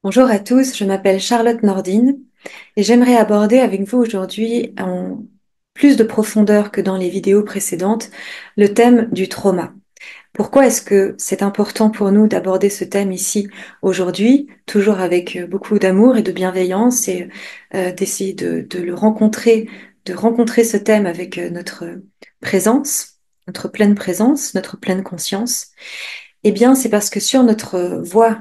Bonjour à tous, je m'appelle Charlotte Nordine et j'aimerais aborder avec vous aujourd'hui en plus de profondeur que dans les vidéos précédentes le thème du trauma. Pourquoi est-ce que c'est important pour nous d'aborder ce thème ici aujourd'hui, toujours avec beaucoup d'amour et de bienveillance et d'essayer de le rencontrer, de rencontrer ce thème avec notre présence, notre pleine présence, notre pleine conscience? Eh bien, c'est parce que sur notre voie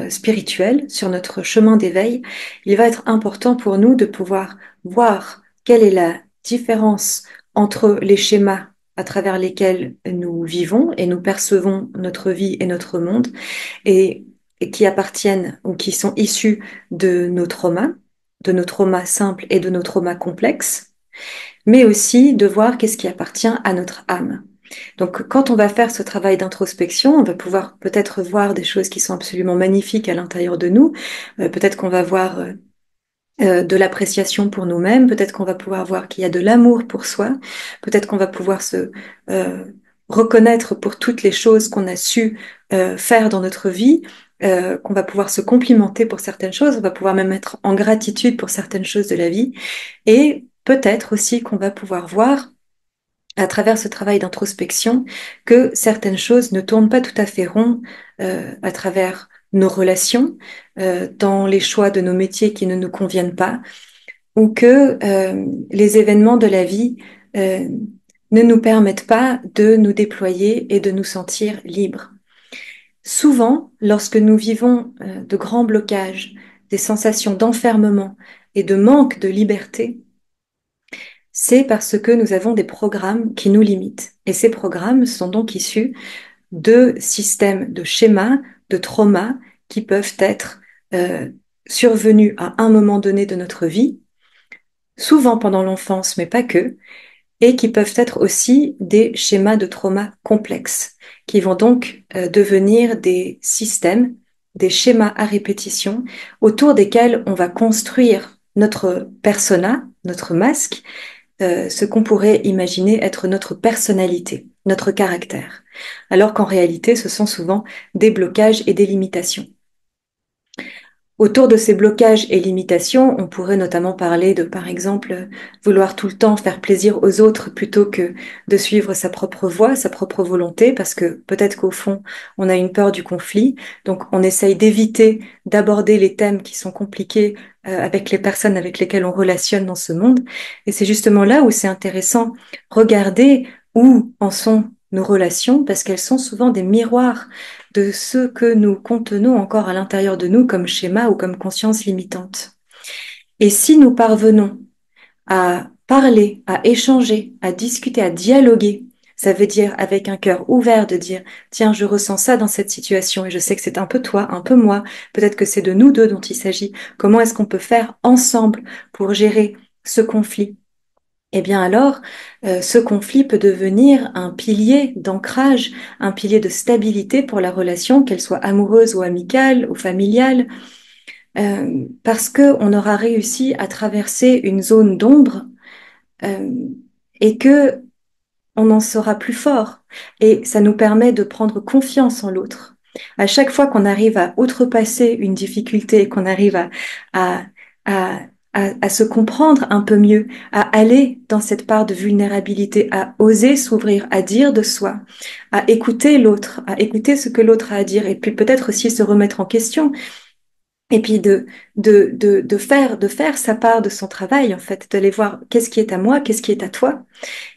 spirituelle, sur notre chemin d'éveil, il va être important pour nous de pouvoir voir quelle est la différence entre les schémas à travers lesquels nous vivons et nous percevons notre vie et notre monde et qui appartiennent ou qui sont issus de nos traumas simples et de nos traumas complexes, mais aussi de voir qu'est-ce qui appartient à notre âme. Donc, quand on va faire ce travail d'introspection, on va pouvoir peut-être voir des choses qui sont absolument magnifiques à l'intérieur de nous. Peut-être qu'on va voir de l'appréciation pour nous-mêmes. Peut-être qu'on va pouvoir voir qu'il y a de l'amour pour soi. Peut-être qu'on va pouvoir se reconnaître pour toutes les choses qu'on a su faire dans notre vie. Qu'on va pouvoir se complimenter pour certaines choses. On va pouvoir même être en gratitude pour certaines choses de la vie. Et peut-être aussi qu'on va pouvoir voir à travers ce travail d'introspection que certaines choses ne tournent pas tout à fait rond à travers nos relations, dans les choix de nos métiers qui ne nous conviennent pas, ou que les événements de la vie euh, ne nous permettent pas de nous déployer et de nous sentir libres. Souvent, lorsque nous vivons de grands blocages, des sensations d'enfermement et de manque de liberté, c'est parce que nous avons des programmes qui nous limitent. Et ces programmes sont donc issus de systèmes, de schémas, de traumas qui peuvent être euh, survenus à un moment donné de notre vie, souvent pendant l'enfance, mais pas que, et qui peuvent être aussi des schémas de trauma complexes, qui vont donc devenir des systèmes, des schémas à répétition, autour desquels on va construire notre persona, notre masque, ce qu'on pourrait imaginer être notre personnalité, notre caractère, alors qu'en réalité, ce sont souvent des blocages et des limitations. Autour de ces blocages et limitations, on pourrait notamment parler de, par exemple, vouloir tout le temps faire plaisir aux autres plutôt que de suivre sa propre voie, sa propre volonté, parce que peut-être qu'au fond, on a une peur du conflit, donc on essaye d'éviter d'aborder les thèmes qui sont compliqués avec les personnes avec lesquelles on relationne dans ce monde. Et c'est justement là où c'est intéressant, regarder où en sont nos relations, parce qu'elles sont souvent des miroirs de ce que nous contenons encore à l'intérieur de nous comme schéma ou comme conscience limitante. Et si nous parvenons à parler, à échanger, à discuter, à dialoguer, ça veut dire avec un cœur ouvert de dire, tiens, je ressens ça dans cette situation et je sais que c'est un peu toi, un peu moi, peut-être que c'est de nous deux dont il s'agit. Comment est-ce qu'on peut faire ensemble pour gérer ce conflit? Eh bien alors, ce conflit peut devenir un pilier d'ancrage, un pilier de stabilité pour la relation, qu'elle soit amoureuse ou amicale ou familiale, parce que on aura réussi à traverser une zone d'ombre euh, et que on en sera plus fort. Et ça nous permet de prendre confiance en l'autre. À chaque fois qu'on arrive à outrepasser une difficulté, qu'on arrive à, à, à se comprendre un peu mieux, à aller dans cette part de vulnérabilité, à oser s'ouvrir, à dire de soi, à écouter l'autre, à écouter ce que l'autre a à dire, et puis peut-être aussi se remettre en question, et puis de faire sa part de son travail, en fait, d'aller voir qu'est-ce qui est à moi, qu'est-ce qui est à toi,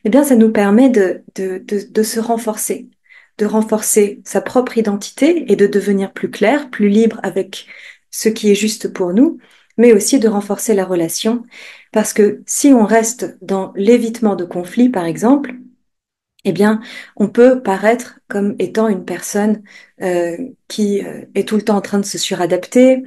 eh bien, ça nous permet de se renforcer, de renforcer sa propre identité et de devenir plus clair, plus libre avec ce qui est juste pour nous, mais aussi de renforcer la relation. Parce que si on reste dans l'évitement de conflits, par exemple, eh bien, on peut paraître comme étant une personne qui est tout le temps en train de se suradapter,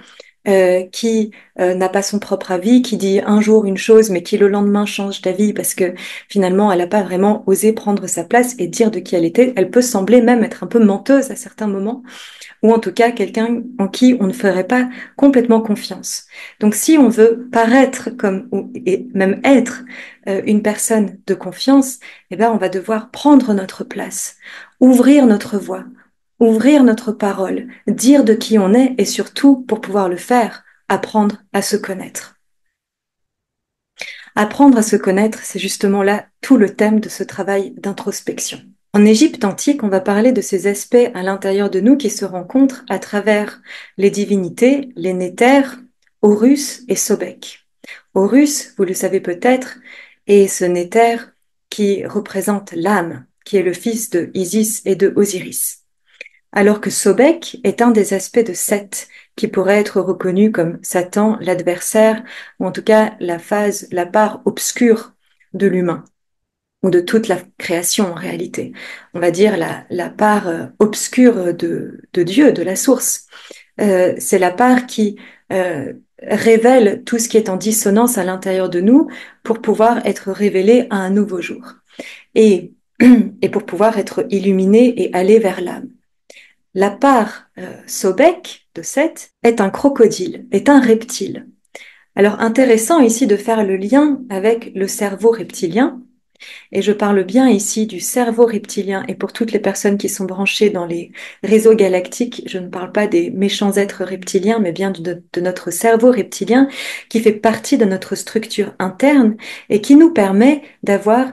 qui n'a pas son propre avis, qui dit un jour une chose, mais qui le lendemain change d'avis parce que finalement, elle n'a pas vraiment osé prendre sa place et dire de qui elle était. Elle peut sembler même être un peu menteuse à certains moments ou en tout cas quelqu'un en qui on ne ferait pas complètement confiance. Donc si on veut paraître comme et même être une personne de confiance, eh ben on va devoir prendre notre place, ouvrir notre voie, ouvrir notre parole, dire de qui on est et surtout, pour pouvoir le faire, apprendre à se connaître. Apprendre à se connaître, c'est justement là tout le thème de ce travail d'introspection. En Égypte antique, on va parler de ces aspects à l'intérieur de nous qui se rencontrent à travers les divinités, les néthers, Horus et Sobek. Horus, vous le savez peut-être, est ce néther qui représente l'âme, qui est le fils de Isis et de Osiris. Alors que Sobek est un des aspects de Seth, qui pourrait être reconnu comme Satan, l'adversaire, ou en tout cas la phase, la part obscure de l'humain, ou de toute la création en réalité. On va dire la part obscure de Dieu, de la source. C'est la part qui révèle tout ce qui est en dissonance à l'intérieur de nous pour pouvoir être révélé à un nouveau jour. Et, et pour pouvoir être illuminé et aller vers l'âme. La part Sobek de Seth est un crocodile, est un reptile. Alors intéressant ici de faire le lien avec le cerveau reptilien, et je parle bien ici du cerveau reptilien, et pour toutes les personnes qui sont branchées dans les réseaux galactiques, je ne parle pas des méchants êtres reptiliens, mais bien de notre cerveau reptilien qui fait partie de notre structure interne et qui nous permet d'avoir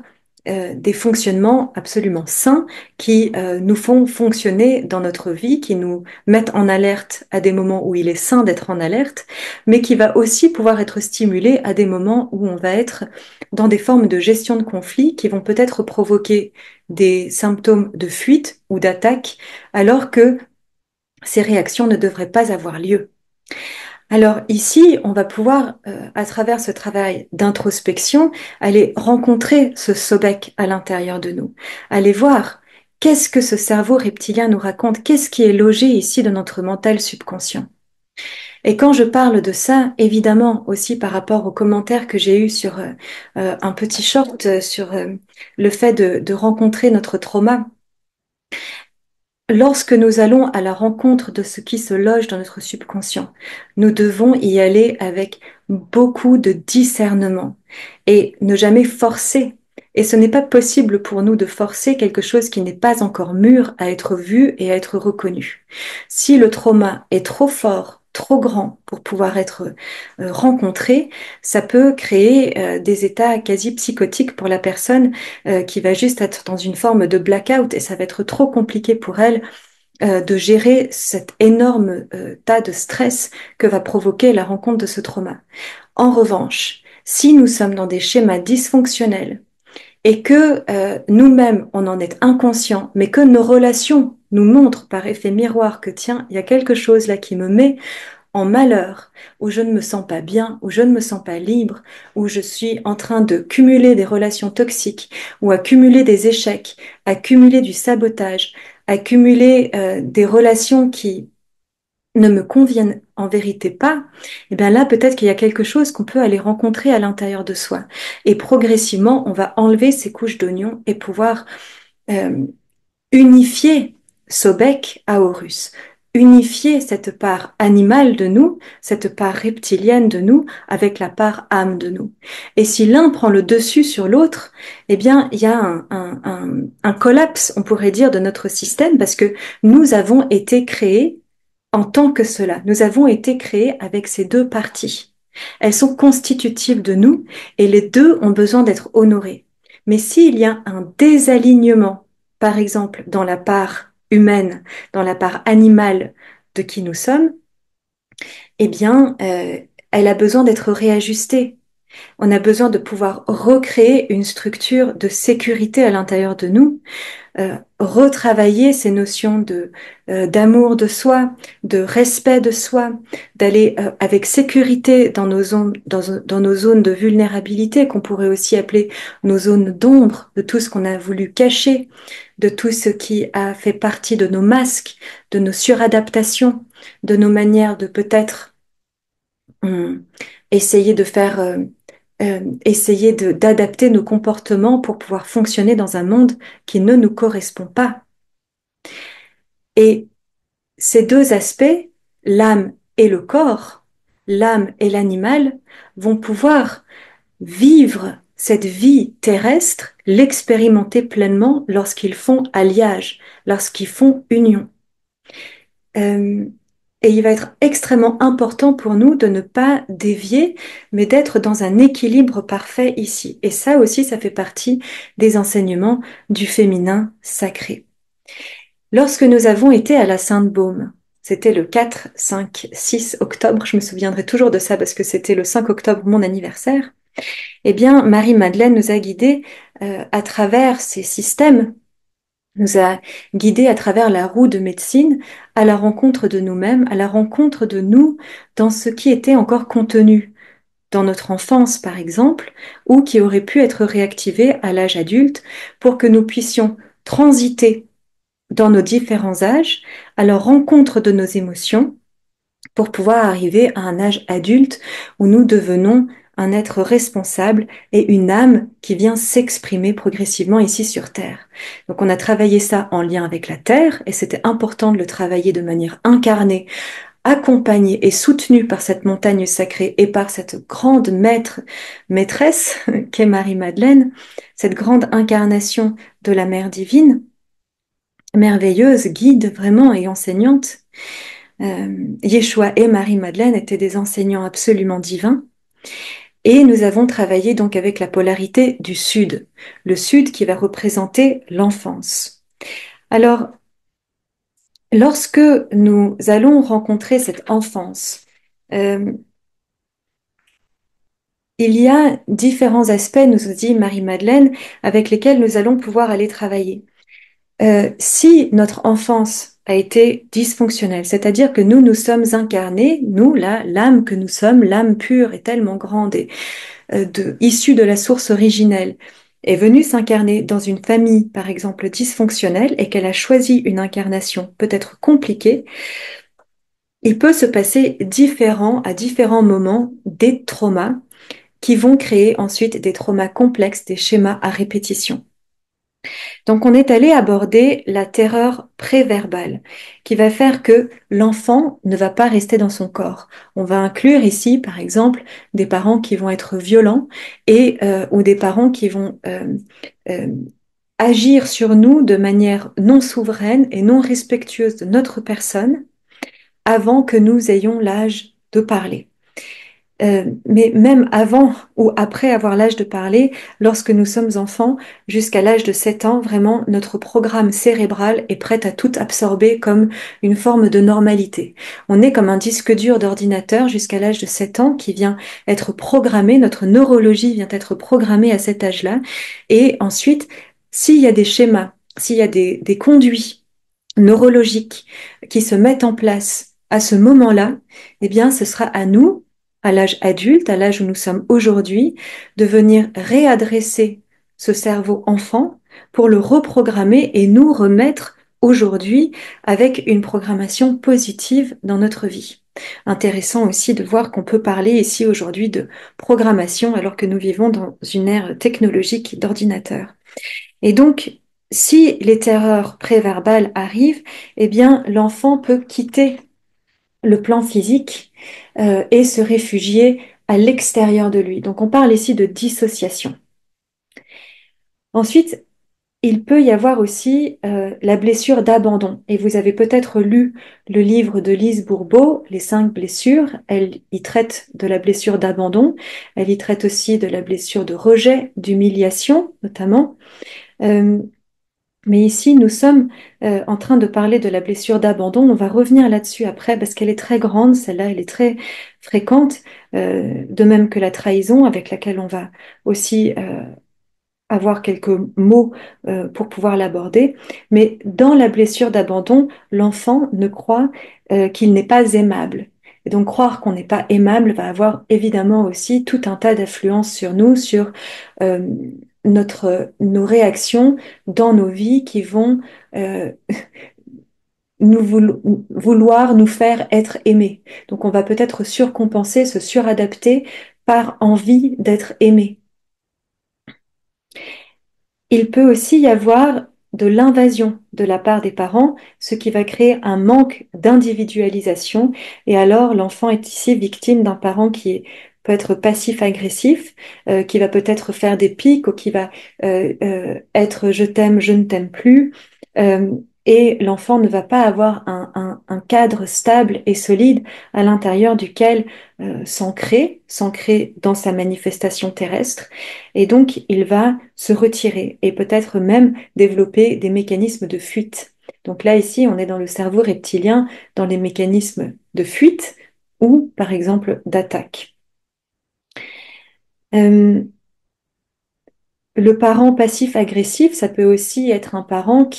des fonctionnements absolument sains qui nous font fonctionner dans notre vie, qui nous mettent en alerte à des moments où il est sain d'être en alerte, mais qui va aussi pouvoir être stimulé à des moments où on va être dans des formes de gestion de conflit qui vont peut-être provoquer des symptômes de fuite ou d'attaque, alors que ces réactions ne devraient pas avoir lieu. Alors ici, on va pouvoir, à travers ce travail d'introspection, aller rencontrer ce Sobek à l'intérieur de nous, aller voir qu'est-ce que ce cerveau reptilien nous raconte, qu'est-ce qui est logé ici dans notre mental subconscient. Et quand je parle de ça, évidemment aussi par rapport aux commentaires que j'ai eus sur un petit short sur le fait de rencontrer notre trauma, lorsque nous allons à la rencontre de ce qui se loge dans notre subconscient, nous devons y aller avec beaucoup de discernement et ne jamais forcer. Et ce n'est pas possible pour nous de forcer quelque chose qui n'est pas encore mûr à être vu et à être reconnu. Si le trauma est trop fort, trop grand pour pouvoir être rencontré, ça peut créer des états quasi psychotiques pour la personne qui va juste être dans une forme de blackout et ça va être trop compliqué pour elle de gérer cet énorme tas de stress que va provoquer la rencontre de ce trauma. En revanche, si nous sommes dans des schémas dysfonctionnels et que nous-mêmes, on en est inconscient, mais que nos relations nous montrent par effet miroir que tiens, il y a quelque chose là qui me met en malheur, où je ne me sens pas bien, où je ne me sens pas libre, où je suis en train de cumuler des relations toxiques, ou à cumuler des échecs, à cumuler du sabotage, à cumuler des relations qui ne me conviennent en vérité pas, et bien là peut-être qu'il y a quelque chose qu'on peut aller rencontrer à l'intérieur de soi. Et progressivement, on va enlever ces couches d'oignons et pouvoir euh, unifier Sobek à Horus, unifier cette part animale de nous, cette part reptilienne de nous, avec la part âme de nous. Et si l'un prend le dessus sur l'autre, eh bien, il y a un collapse, on pourrait dire, de notre système, parce que nous avons été créés en tant que cela. Nous avons été créés avec ces deux parties. Elles sont constitutives de nous et les deux ont besoin d'être honorées. Mais s'il y a un désalignement, par exemple dans la part humaine, dans la part animale de qui nous sommes, eh bien, elle a besoin d'être réajustée. On a besoin de pouvoir recréer une structure de sécurité à l'intérieur de nous, retravailler ces notions de d'amour de soi, de respect de soi, d'aller avec sécurité dans nos zones, dans nos zones de vulnérabilité, qu'on pourrait aussi appeler nos zones d'ombre, de tout ce qu'on a voulu cacher, de tout ce qui a fait partie de nos masques, de nos suradaptations, de nos manières de peut-être essayer de faire essayer d'adapter nos comportements pour pouvoir fonctionner dans un monde qui ne nous correspond pas. Et ces deux aspects, l'âme et le corps, l'âme et l'animal, vont pouvoir vivre cette vie terrestre, l'expérimenter pleinement lorsqu'ils font alliage, lorsqu'ils font union. Euh, et il va être extrêmement important pour nous de ne pas dévier, mais d'être dans un équilibre parfait ici. Et ça aussi, ça fait partie des enseignements du féminin sacré. Lorsque nous avons été à la Sainte-Baume, c'était le 4, 5, 6 octobre, je me souviendrai toujours de ça parce que c'était le 5 octobre, mon anniversaire, eh bien, Marie-Madeleine nous a guidés à travers ces systèmes, nous a guidés à travers la roue de médecine à la rencontre de nous-mêmes, à la rencontre de nous dans ce qui était encore contenu dans notre enfance, par exemple, ou qui aurait pu être réactivé à l'âge adulte pour que nous puissions transiter dans nos différents âges à la rencontre de nos émotions pour pouvoir arriver à un âge adulte où nous devenons un être responsable et une âme qui vient s'exprimer progressivement ici sur Terre. Donc on a travaillé ça en lien avec la Terre et c'était important de le travailler de manière incarnée, accompagnée et soutenue par cette montagne sacrée et par cette grande maîtresse qu'est Marie-Madeleine, cette grande incarnation de la Mère divine, merveilleuse, guide vraiment et enseignante. Yeshua et Marie-Madeleine étaient des enseignants absolument divins. Et nous avons travaillé donc avec la polarité du Sud, le Sud qui va représenter l'enfance. Alors, lorsque nous allons rencontrer cette enfance, euh, il y a différents aspects, nous a dit Marie-Madeleine, avec lesquels nous allons pouvoir aller travailler. Si notre enfance a été dysfonctionnelle, c'est-à-dire que nous sommes incarnés, nous, là, l'âme que nous sommes, l'âme pure est tellement grande et issue de la source originelle, est venue s'incarner dans une famille, par exemple, dysfonctionnelle et qu'elle a choisi une incarnation peut-être compliquée, il peut se passer à différents moments des traumas qui vont créer ensuite des traumas complexes, des schémas à répétition. Donc on est allé aborder la terreur préverbale qui va faire que l'enfant ne va pas rester dans son corps. On va inclure ici, par exemple, des parents qui vont être violents ou des parents qui vont euh, agir sur nous de manière non souveraine et non respectueuse de notre personne avant que nous ayons l'âge de parler. Mais même avant ou après avoir l'âge de parler, lorsque nous sommes enfants, jusqu'à l'âge de 7 ans, vraiment, notre programme cérébral est prêt à tout absorber comme une forme de normalité. On est comme un disque dur d'ordinateur jusqu'à l'âge de 7 ans qui vient être programmé, notre neurologie vient être programmée à cet âge-là. Et ensuite, s'il y a des schémas, s'il y a des conduits neurologiques qui se mettent en place à ce moment-là, eh bien, ce sera à nous, à l'âge adulte, à l'âge où nous sommes aujourd'hui, de venir réadresser ce cerveau enfant pour le reprogrammer et nous remettre aujourd'hui avec une programmation positive dans notre vie. Intéressant aussi de voir qu'on peut parler ici aujourd'hui de programmation alors que nous vivons dans une ère technologique d'ordinateur. Et donc, si les terreurs préverbales arrivent, eh bien, l'enfant peut quitter le plan physique et se réfugier à l'extérieur de lui. Donc, on parle ici de dissociation. Ensuite, il peut y avoir aussi la blessure d'abandon. Et vous avez peut-être lu le livre de Lise Bourbeau, Les 5 blessures. Elle y traite de la blessure d'abandon. Elle y traite aussi de la blessure de rejet, d'humiliation, notamment. Euh, Mais ici, nous sommes en train de parler de la blessure d'abandon. On va revenir là-dessus après parce qu'elle est très grande, celle-là, elle est très fréquente, de même que la trahison avec laquelle on va aussi avoir quelques mots pour pouvoir l'aborder. Mais dans la blessure d'abandon, l'enfant ne croit qu'il n'est pas aimable. Et donc croire qu'on n'est pas aimable va avoir évidemment aussi tout un tas d'influences sur nous, sur euh, nos réactions dans nos vies qui vont euh, vouloir nous faire être aimés. Donc on va peut-être surcompenser, se suradapter par envie d'être aimé. Il peut aussi y avoir de l'invasion de la part des parents, ce qui va créer un manque d'individualisation. Et alors, l'enfant est ici victime d'un parent peut être passif-agressif, qui va peut-être faire des pics ou qui va être je t'aime, je ne t'aime plus. et l'enfant ne va pas avoir un cadre stable et solide à l'intérieur duquel s'ancrer dans sa manifestation terrestre. Et donc, il va se retirer et peut-être même développer des mécanismes de fuite. Donc là, ici, on est dans le cerveau reptilien, dans les mécanismes de fuite ou, par exemple, d'attaque. Euh, Le parent passif-agressif, ça peut aussi être un parent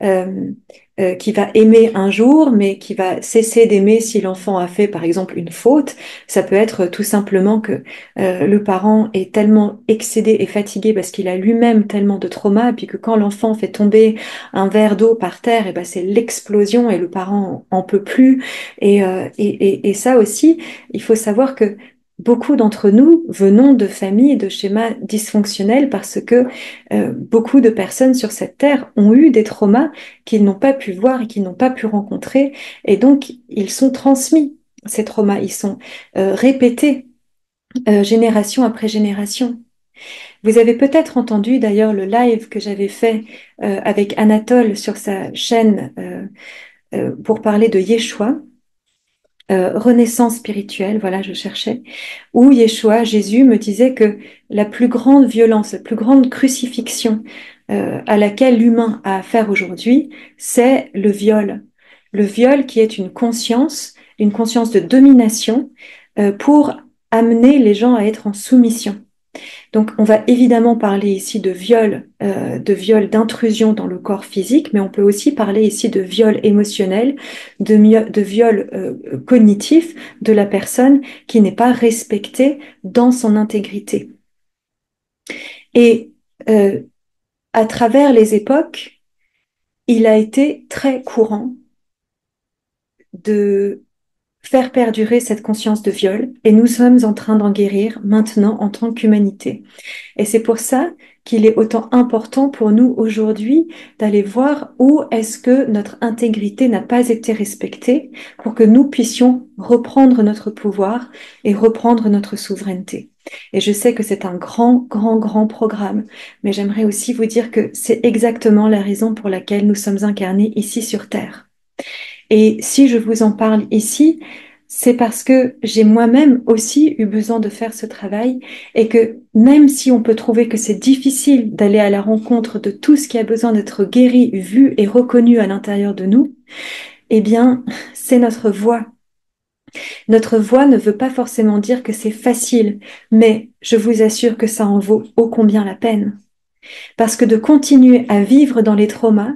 euh, qui va aimer un jour, mais qui va cesser d'aimer si l'enfant a fait, par exemple, une faute. Ça peut être tout simplement que le parent est tellement excédé et fatigué parce qu'il a lui-même tellement de trauma, et puis que quand l'enfant fait tomber un verre d'eau par terre, et ben c'est l'explosion et le parent en peut plus. Et ça aussi, il faut savoir que beaucoup d'entre nous venons de familles, de schémas dysfonctionnels parce que beaucoup de personnes sur cette terre ont eu des traumas qu'ils n'ont pas pu voir et qu'ils n'ont pas pu rencontrer. Et donc, ils sont transmis, ces traumas. Ils sont répétés génération après génération. Vous avez peut-être entendu d'ailleurs le live que j'avais fait avec Anatole sur sa chaîne pour parler de Yeshua. Renaissance spirituelle, voilà, je cherchais, où Yeshua, Jésus, me disait que la plus grande violence, la plus grande crucifixion à laquelle l'humain a affaire aujourd'hui, c'est le viol. Le viol qui est une conscience de domination pour amener les gens à être en soumission. Donc, on va évidemment parler ici de viol d'intrusion dans le corps physique, mais on peut aussi parler ici de viol émotionnel, de viol cognitif de la personne qui n'est pas respectée dans son intégrité. Et à travers les époques, il a été très courant de faire perdurer cette conscience de viol, et nous sommes en train d'en guérir maintenant en tant qu'humanité. Et c'est pour ça qu'il est autant important pour nous aujourd'hui d'aller voir où est-ce que notre intégrité n'a pas été respectée pour que nous puissions reprendre notre pouvoir et reprendre notre souveraineté. Et je sais que c'est un grand, grand, grand programme, mais j'aimerais aussi vous dire que c'est exactement la raison pour laquelle nous sommes incarnés ici sur Terre. Et si je vous en parle ici, c'est parce que j'ai moi-même aussi eu besoin de faire ce travail et que même si on peut trouver que c'est difficile d'aller à la rencontre de tout ce qui a besoin d'être guéri, vu et reconnu à l'intérieur de nous, eh bien, c'est notre voie. Notre voie ne veut pas forcément dire que c'est facile, mais je vous assure que ça en vaut ô combien la peine. Parce que de continuer à vivre dans les traumas,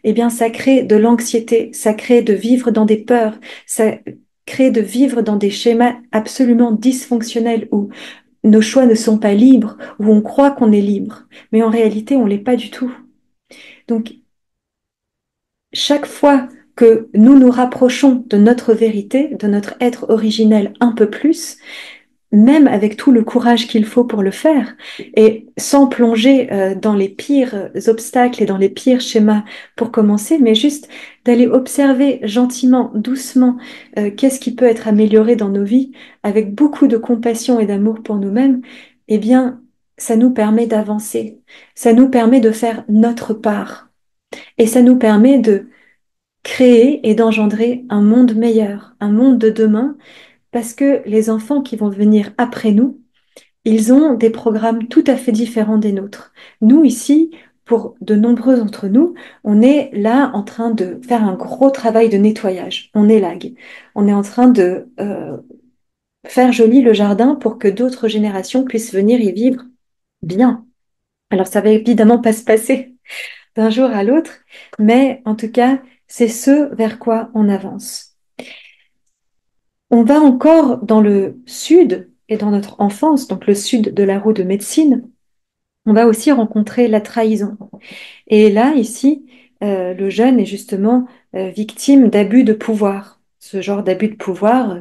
eh bien, ça crée de l'anxiété, ça crée de vivre dans des peurs, ça crée de vivre dans des schémas absolument dysfonctionnels où nos choix ne sont pas libres, où on croit qu'on est libre, mais en réalité, on l'est pas du tout. Donc, chaque fois que nous nous rapprochons de notre vérité, de notre être originel un peu plus, même avec tout le courage qu'il faut pour le faire, et sans plonger dans les pires obstacles et dans les pires schémas pour commencer, mais juste d'aller observer gentiment, doucement, qu'est-ce qui peut être amélioré dans nos vies, avec beaucoup de compassion et d'amour pour nous-mêmes, eh bien, ça nous permet d'avancer, ça nous permet de faire notre part, et ça nous permet de créer et d'engendrer un monde meilleur, un monde de demain, parce que les enfants qui vont venir après nous, ils ont des programmes tout à fait différents des nôtres. Nous, ici, pour de nombreux d'entre nous, on est là en train de faire un gros travail de nettoyage. On élague. On est en train de faire joli le jardin pour que d'autres générations puissent venir y vivre bien. Alors, ça va évidemment pas se passer d'un jour à l'autre, mais en tout cas, c'est ce vers quoi on avance. On va encore dans le sud et dans notre enfance, donc le sud de la roue de médecine, on va aussi rencontrer la trahison. Et là, ici, le jeune est justement victime d'abus de pouvoir. Ce genre d'abus de pouvoir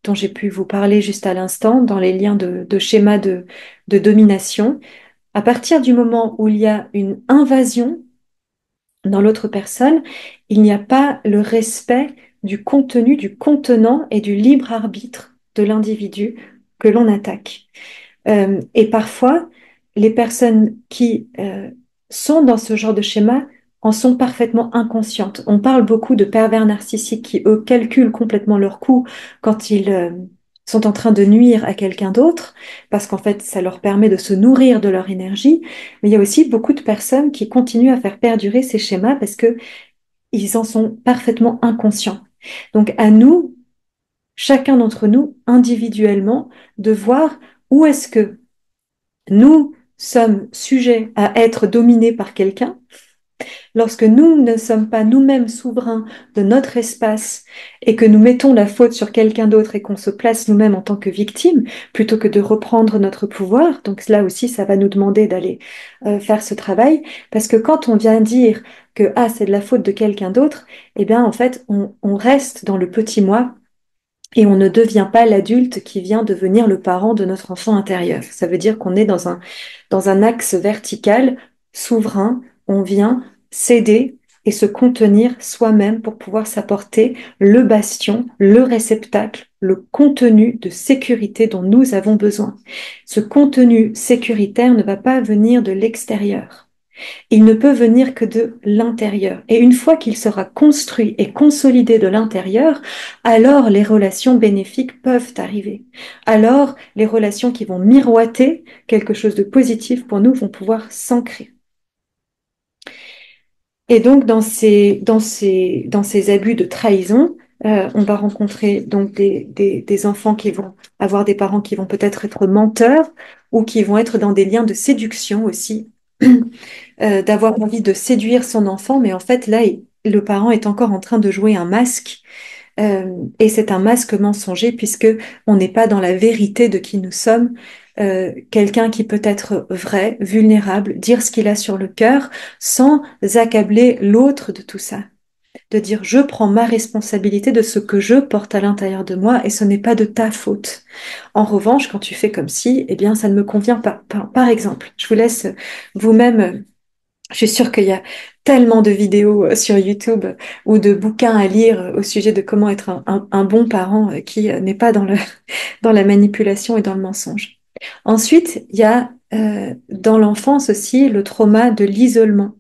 dont j'ai pu vous parler juste à l'instant dans les liens de schéma de domination. À partir du moment où il y a une invasion dans l'autre personne, il n'y a pas le respect du contenu, du contenant et du libre arbitre de l'individu que l'on attaque. Et parfois, les personnes qui sont dans ce genre de schéma en sont parfaitement inconscientes. On parle beaucoup de pervers narcissiques qui, eux, calculent complètement leur coût quand ils sont en train de nuire à quelqu'un d'autre, parce qu'en fait, ça leur permet de se nourrir de leur énergie. Mais il y a aussi beaucoup de personnes qui continuent à faire perdurer ces schémas parce que ils en sont parfaitement inconscients. Donc, à nous, chacun d'entre nous, individuellement, de voir où est-ce que nous sommes sujets à être dominés par quelqu'un. Lorsque nous ne sommes pas nous-mêmes souverains de notre espace et que nous mettons la faute sur quelqu'un d'autre et qu'on se place nous-mêmes en tant que victime, plutôt que de reprendre notre pouvoir, donc là aussi, ça va nous demander d'aller faire ce travail, parce que quand on vient dire que ah, c'est de la faute de quelqu'un d'autre, eh bien en fait, on reste dans le petit moi et on ne devient pas l'adulte qui vient devenir le parent de notre enfant intérieur. Ça veut dire qu'on est dans un axe vertical, souverain, on vient céder et se contenir soi-même pour pouvoir s'apporter le bastion, le réceptacle, le contenu de sécurité dont nous avons besoin. Ce contenu sécuritaire ne va pas venir de l'extérieur. Il ne peut venir que de l'intérieur. Et une fois qu'il sera construit et consolidé de l'intérieur, alors les relations bénéfiques peuvent arriver. Alors les relations qui vont miroiter quelque chose de positif pour nous vont pouvoir s'ancrer. Et donc dans ces abus de trahison, on va rencontrer donc des enfants qui vont avoir des parents qui vont peut-être être menteurs ou qui vont être dans des liens de séduction aussi d'avoir envie de séduire son enfant, mais en fait, là, le parent est encore en train de jouer un masque, et c'est un masque mensonger puisque on n'est pas dans la vérité de qui nous sommes. Quelqu'un qui peut être vrai, vulnérable, dire ce qu'il a sur le cœur, sans accabler l'autre de tout ça. De dire je prends ma responsabilité de ce que je porte à l'intérieur de moi et ce n'est pas de ta faute. En revanche, quand tu fais comme si, eh bien, ça ne me convient pas. Par exemple, je vous laisse vous-même. Je suis sûre qu'il y a tellement de vidéos sur YouTube ou de bouquins à lire au sujet de comment être un bon parent qui n'est pas dans dans la manipulation et dans le mensonge. Ensuite, il y a dans l'enfance aussi le trauma de l'isolement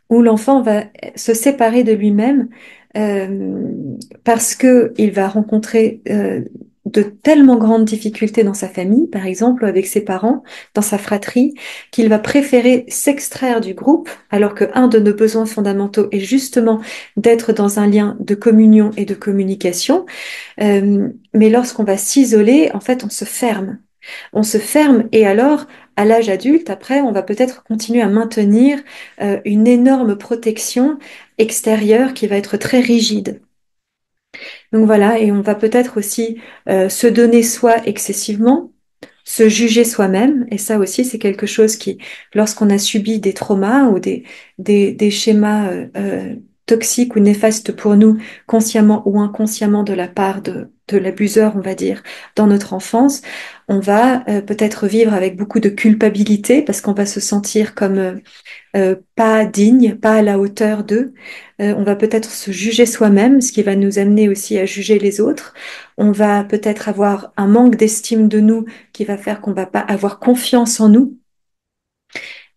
où l'enfant va se séparer de lui-même euh, parce que il va rencontrer de tellement grandes difficultés dans sa famille, par exemple avec ses parents, dans sa fratrie, qu'il va préférer s'extraire du groupe, alors que un de nos besoins fondamentaux est justement d'être dans un lien de communion et de communication. Mais lorsqu'on va s'isoler, en fait, on se ferme. On se ferme et alors, à l'âge adulte, après, on va peut-être continuer à maintenir une énorme protection extérieure qui va être très rigide. Donc voilà, et on va peut-être aussi se donner soi excessivement, se juger soi-même, et ça aussi c'est quelque chose qui, lorsqu'on a subi des traumas ou des schémas toxiques ou néfastes pour nous, consciemment ou inconsciemment de la part de l'abuseur, on va dire, dans notre enfance, on va peut-être vivre avec beaucoup de culpabilité parce qu'on va se sentir comme pas digne, pas à la hauteur d'eux. On va peut-être se juger soi-même, ce qui va nous amener aussi à juger les autres. On va peut-être avoir un manque d'estime de nous qui va faire qu'on va pas avoir confiance en nous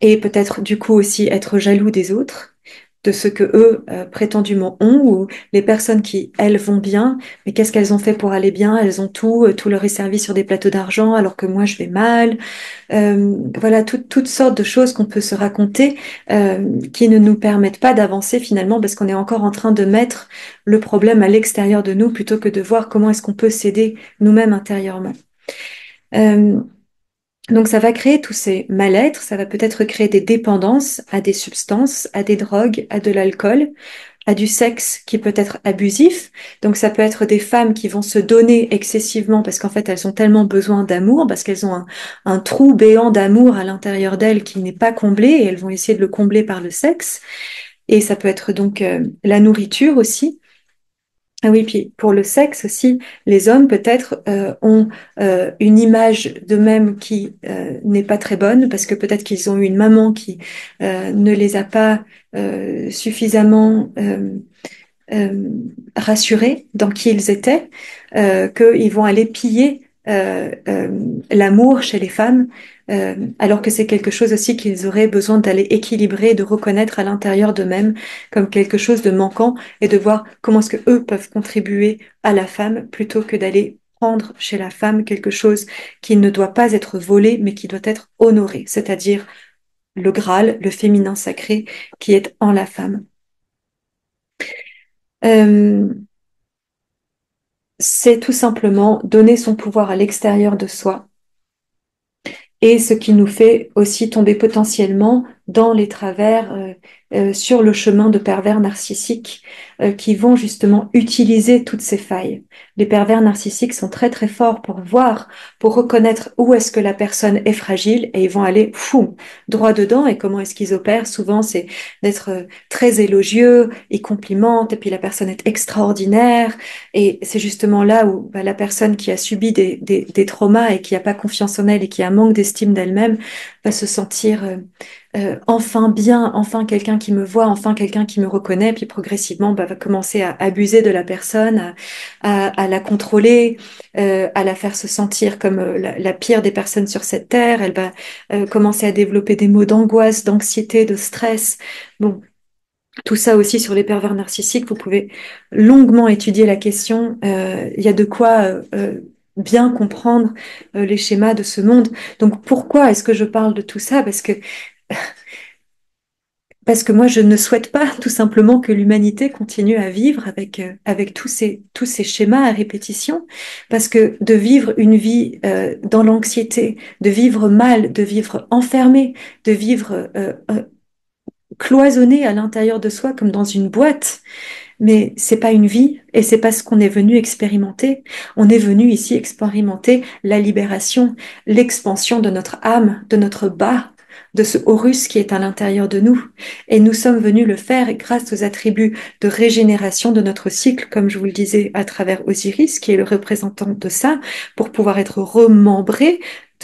et peut-être du coup aussi être jaloux des autres, de ce que eux prétendument ont ou les personnes qui elles vont bien, mais qu'est-ce qu'elles ont fait pour aller bien? Elles ont tout leur est servi sur des plateaux d'argent alors que moi je vais mal. Voilà, toutes sortes de choses qu'on peut se raconter qui ne nous permettent pas d'avancer finalement parce qu'on est encore en train de mettre le problème à l'extérieur de nous plutôt que de voir comment est-ce qu'on peut s'aider nous-mêmes intérieurement. Euh, donc ça va créer tous ces mal-être, ça va peut-être créer des dépendances à des substances, à des drogues, à de l'alcool, à du sexe qui peut être abusif. Donc ça peut être des femmes qui vont se donner excessivement parce qu'en fait elles ont tellement besoin d'amour, parce qu'elles ont un trou béant d'amour à l'intérieur d'elles qui n'est pas comblé et elles vont essayer de le combler par le sexe. Et ça peut être donc la nourriture aussi. Ah oui, puis pour le sexe aussi, les hommes peut-être ont une image d'eux-mêmes qui n'est pas très bonne parce que peut-être qu'ils ont eu une maman qui ne les a pas suffisamment euh, rassurés dans qui ils étaient, qu'ils vont aller piller l'amour chez les femmes alors que c'est quelque chose aussi qu'ils auraient besoin d'aller équilibrer, de reconnaître à l'intérieur d'eux-mêmes comme quelque chose de manquant et de voir comment est-ce que eux peuvent contribuer à la femme plutôt que d'aller prendre chez la femme quelque chose qui ne doit pas être volé mais qui doit être honoré, c'est-à-dire le Graal, le féminin sacré qui est en la femme. Euh, c'est tout simplement donner son pouvoir à l'extérieur de soi et ce qui nous fait aussi tomber potentiellement dans les travers sur le chemin de pervers narcissiques qui vont justement utiliser toutes ces failles. Les pervers narcissiques sont très très forts pour voir, pour reconnaître où est-ce que la personne est fragile et ils vont aller fou, droit dedans. Et comment est-ce qu'ils opèrent? Souvent c'est d'être très élogieux, ils complimentent et puis la personne est extraordinaire et c'est justement là où bah, la personne qui a subi des traumas et qui n'a pas confiance en elle et qui a un manque d'estime d'elle-même va se sentir enfin bien, enfin quelqu'un qui me voit, enfin quelqu'un qui me reconnaît, puis progressivement bah, va commencer à abuser de la personne, à la contrôler, à la faire se sentir comme la pire des personnes sur cette terre. Elle va commencer à développer des maux d'angoisse, d'anxiété, de stress. Bon, tout ça aussi sur les pervers narcissiques, vous pouvez longuement étudier la question. Il y a de quoi bien comprendre les schémas de ce monde. Donc pourquoi est-ce que je parle de tout ça? Parce que moi, je ne souhaite pas tout simplement que l'humanité continue à vivre avec tous ces schémas à répétition. Parce que de vivre une vie dans l'anxiété, de vivre mal, de vivre enfermé, de vivre cloisonné à l'intérieur de soi comme dans une boîte, mais c'est pas une vie et c'est pas ce qu'on est venu expérimenter. On est venu ici expérimenter la libération, l'expansion de notre âme, de notre bas, de ce Horus qui est à l'intérieur de nous. Et nous sommes venus le faire grâce aux attributs de régénération de notre cycle, comme je vous le disais, à travers Osiris, qui est le représentant de ça, pour pouvoir être remembré.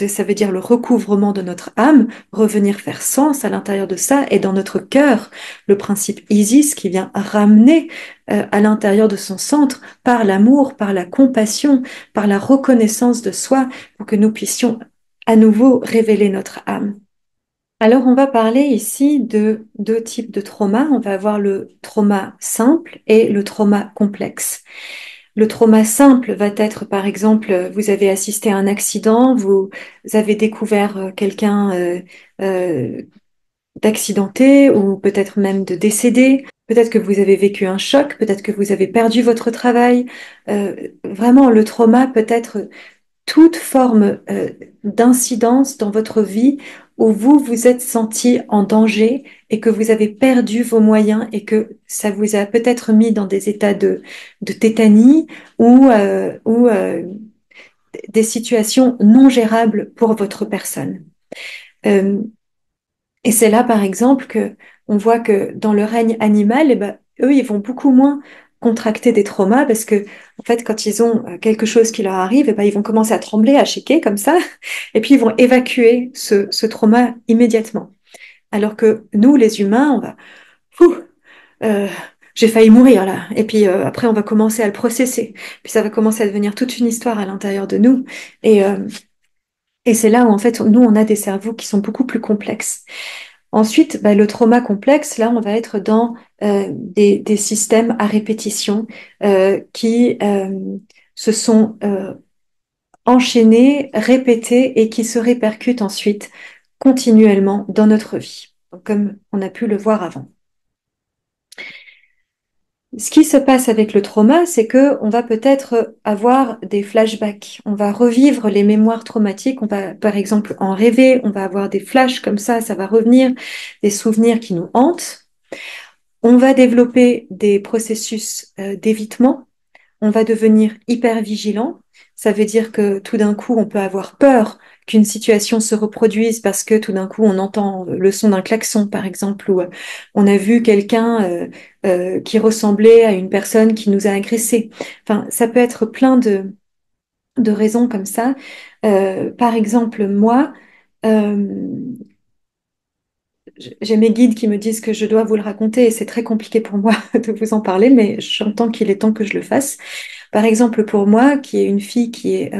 Ça veut dire le recouvrement de notre âme, revenir faire sens à l'intérieur de ça et dans notre cœur, le principe Isis qui vient ramener à l'intérieur de son centre par l'amour, par la compassion, par la reconnaissance de soi pour que nous puissions à nouveau révéler notre âme. Alors, on va parler ici de deux types de traumas. On va avoir le trauma simple et le trauma complexe. Le trauma simple va être, par exemple, vous avez assisté à un accident, vous avez découvert quelqu'un d'accidenté ou peut-être même de décédé. Peut-être que vous avez vécu un choc, peut-être que vous avez perdu votre travail. Vraiment, le trauma peut être toute forme d'incidence dans votre vie où vous vous êtes senti en danger et que vous avez perdu vos moyens et que ça vous a peut-être mis dans des états de tétanie ou des situations non gérables pour votre personne. Euh, et c'est là, par exemple, que on voit que dans le règne animal, eh ben, eux, ils vont beaucoup moins contracter des traumas parce que, en fait, quand ils ont quelque chose qui leur arrive, eh ben, ils vont commencer à trembler, à shaker comme ça, et puis ils vont évacuer ce trauma immédiatement. Alors que nous, les humains, on va, Ouh, euh, j'ai failli mourir là, et puis après, on va commencer à le processer, puis ça va commencer à devenir toute une histoire à l'intérieur de nous, et, euh, et c'est là où, en fait, nous, on a des cerveaux qui sont beaucoup plus complexes. Ensuite, bah, le trauma complexe, là, on va être dans des systèmes à répétition qui se sont enchaînés, répétés et qui se répercutent ensuite continuellement dans notre vie, donc, comme on a pu le voir avant. Ce qui se passe avec le trauma, c'est que on va peut-être avoir des flashbacks. On va revivre les mémoires traumatiques. On va, par exemple, en rêver. On va avoir des flashs comme ça va revenir, des souvenirs qui nous hantent. On va développer des processus d'évitement. On va devenir hyper vigilant. Ça veut dire que tout d'un coup, on peut avoir peur qu'une situation se reproduise parce que tout d'un coup, on entend le son d'un klaxon, par exemple, ou on a vu quelqu'un qui ressemblait à une personne qui nous a agressés. Enfin, ça peut être plein de raisons comme ça. Par exemple, moi, euh, j'ai mes guides qui me disent que je dois vous le raconter et c'est très compliqué pour moi de vous en parler, mais j'entends qu'il est temps que je le fasse. Par exemple, pour moi, qui est une fille qui est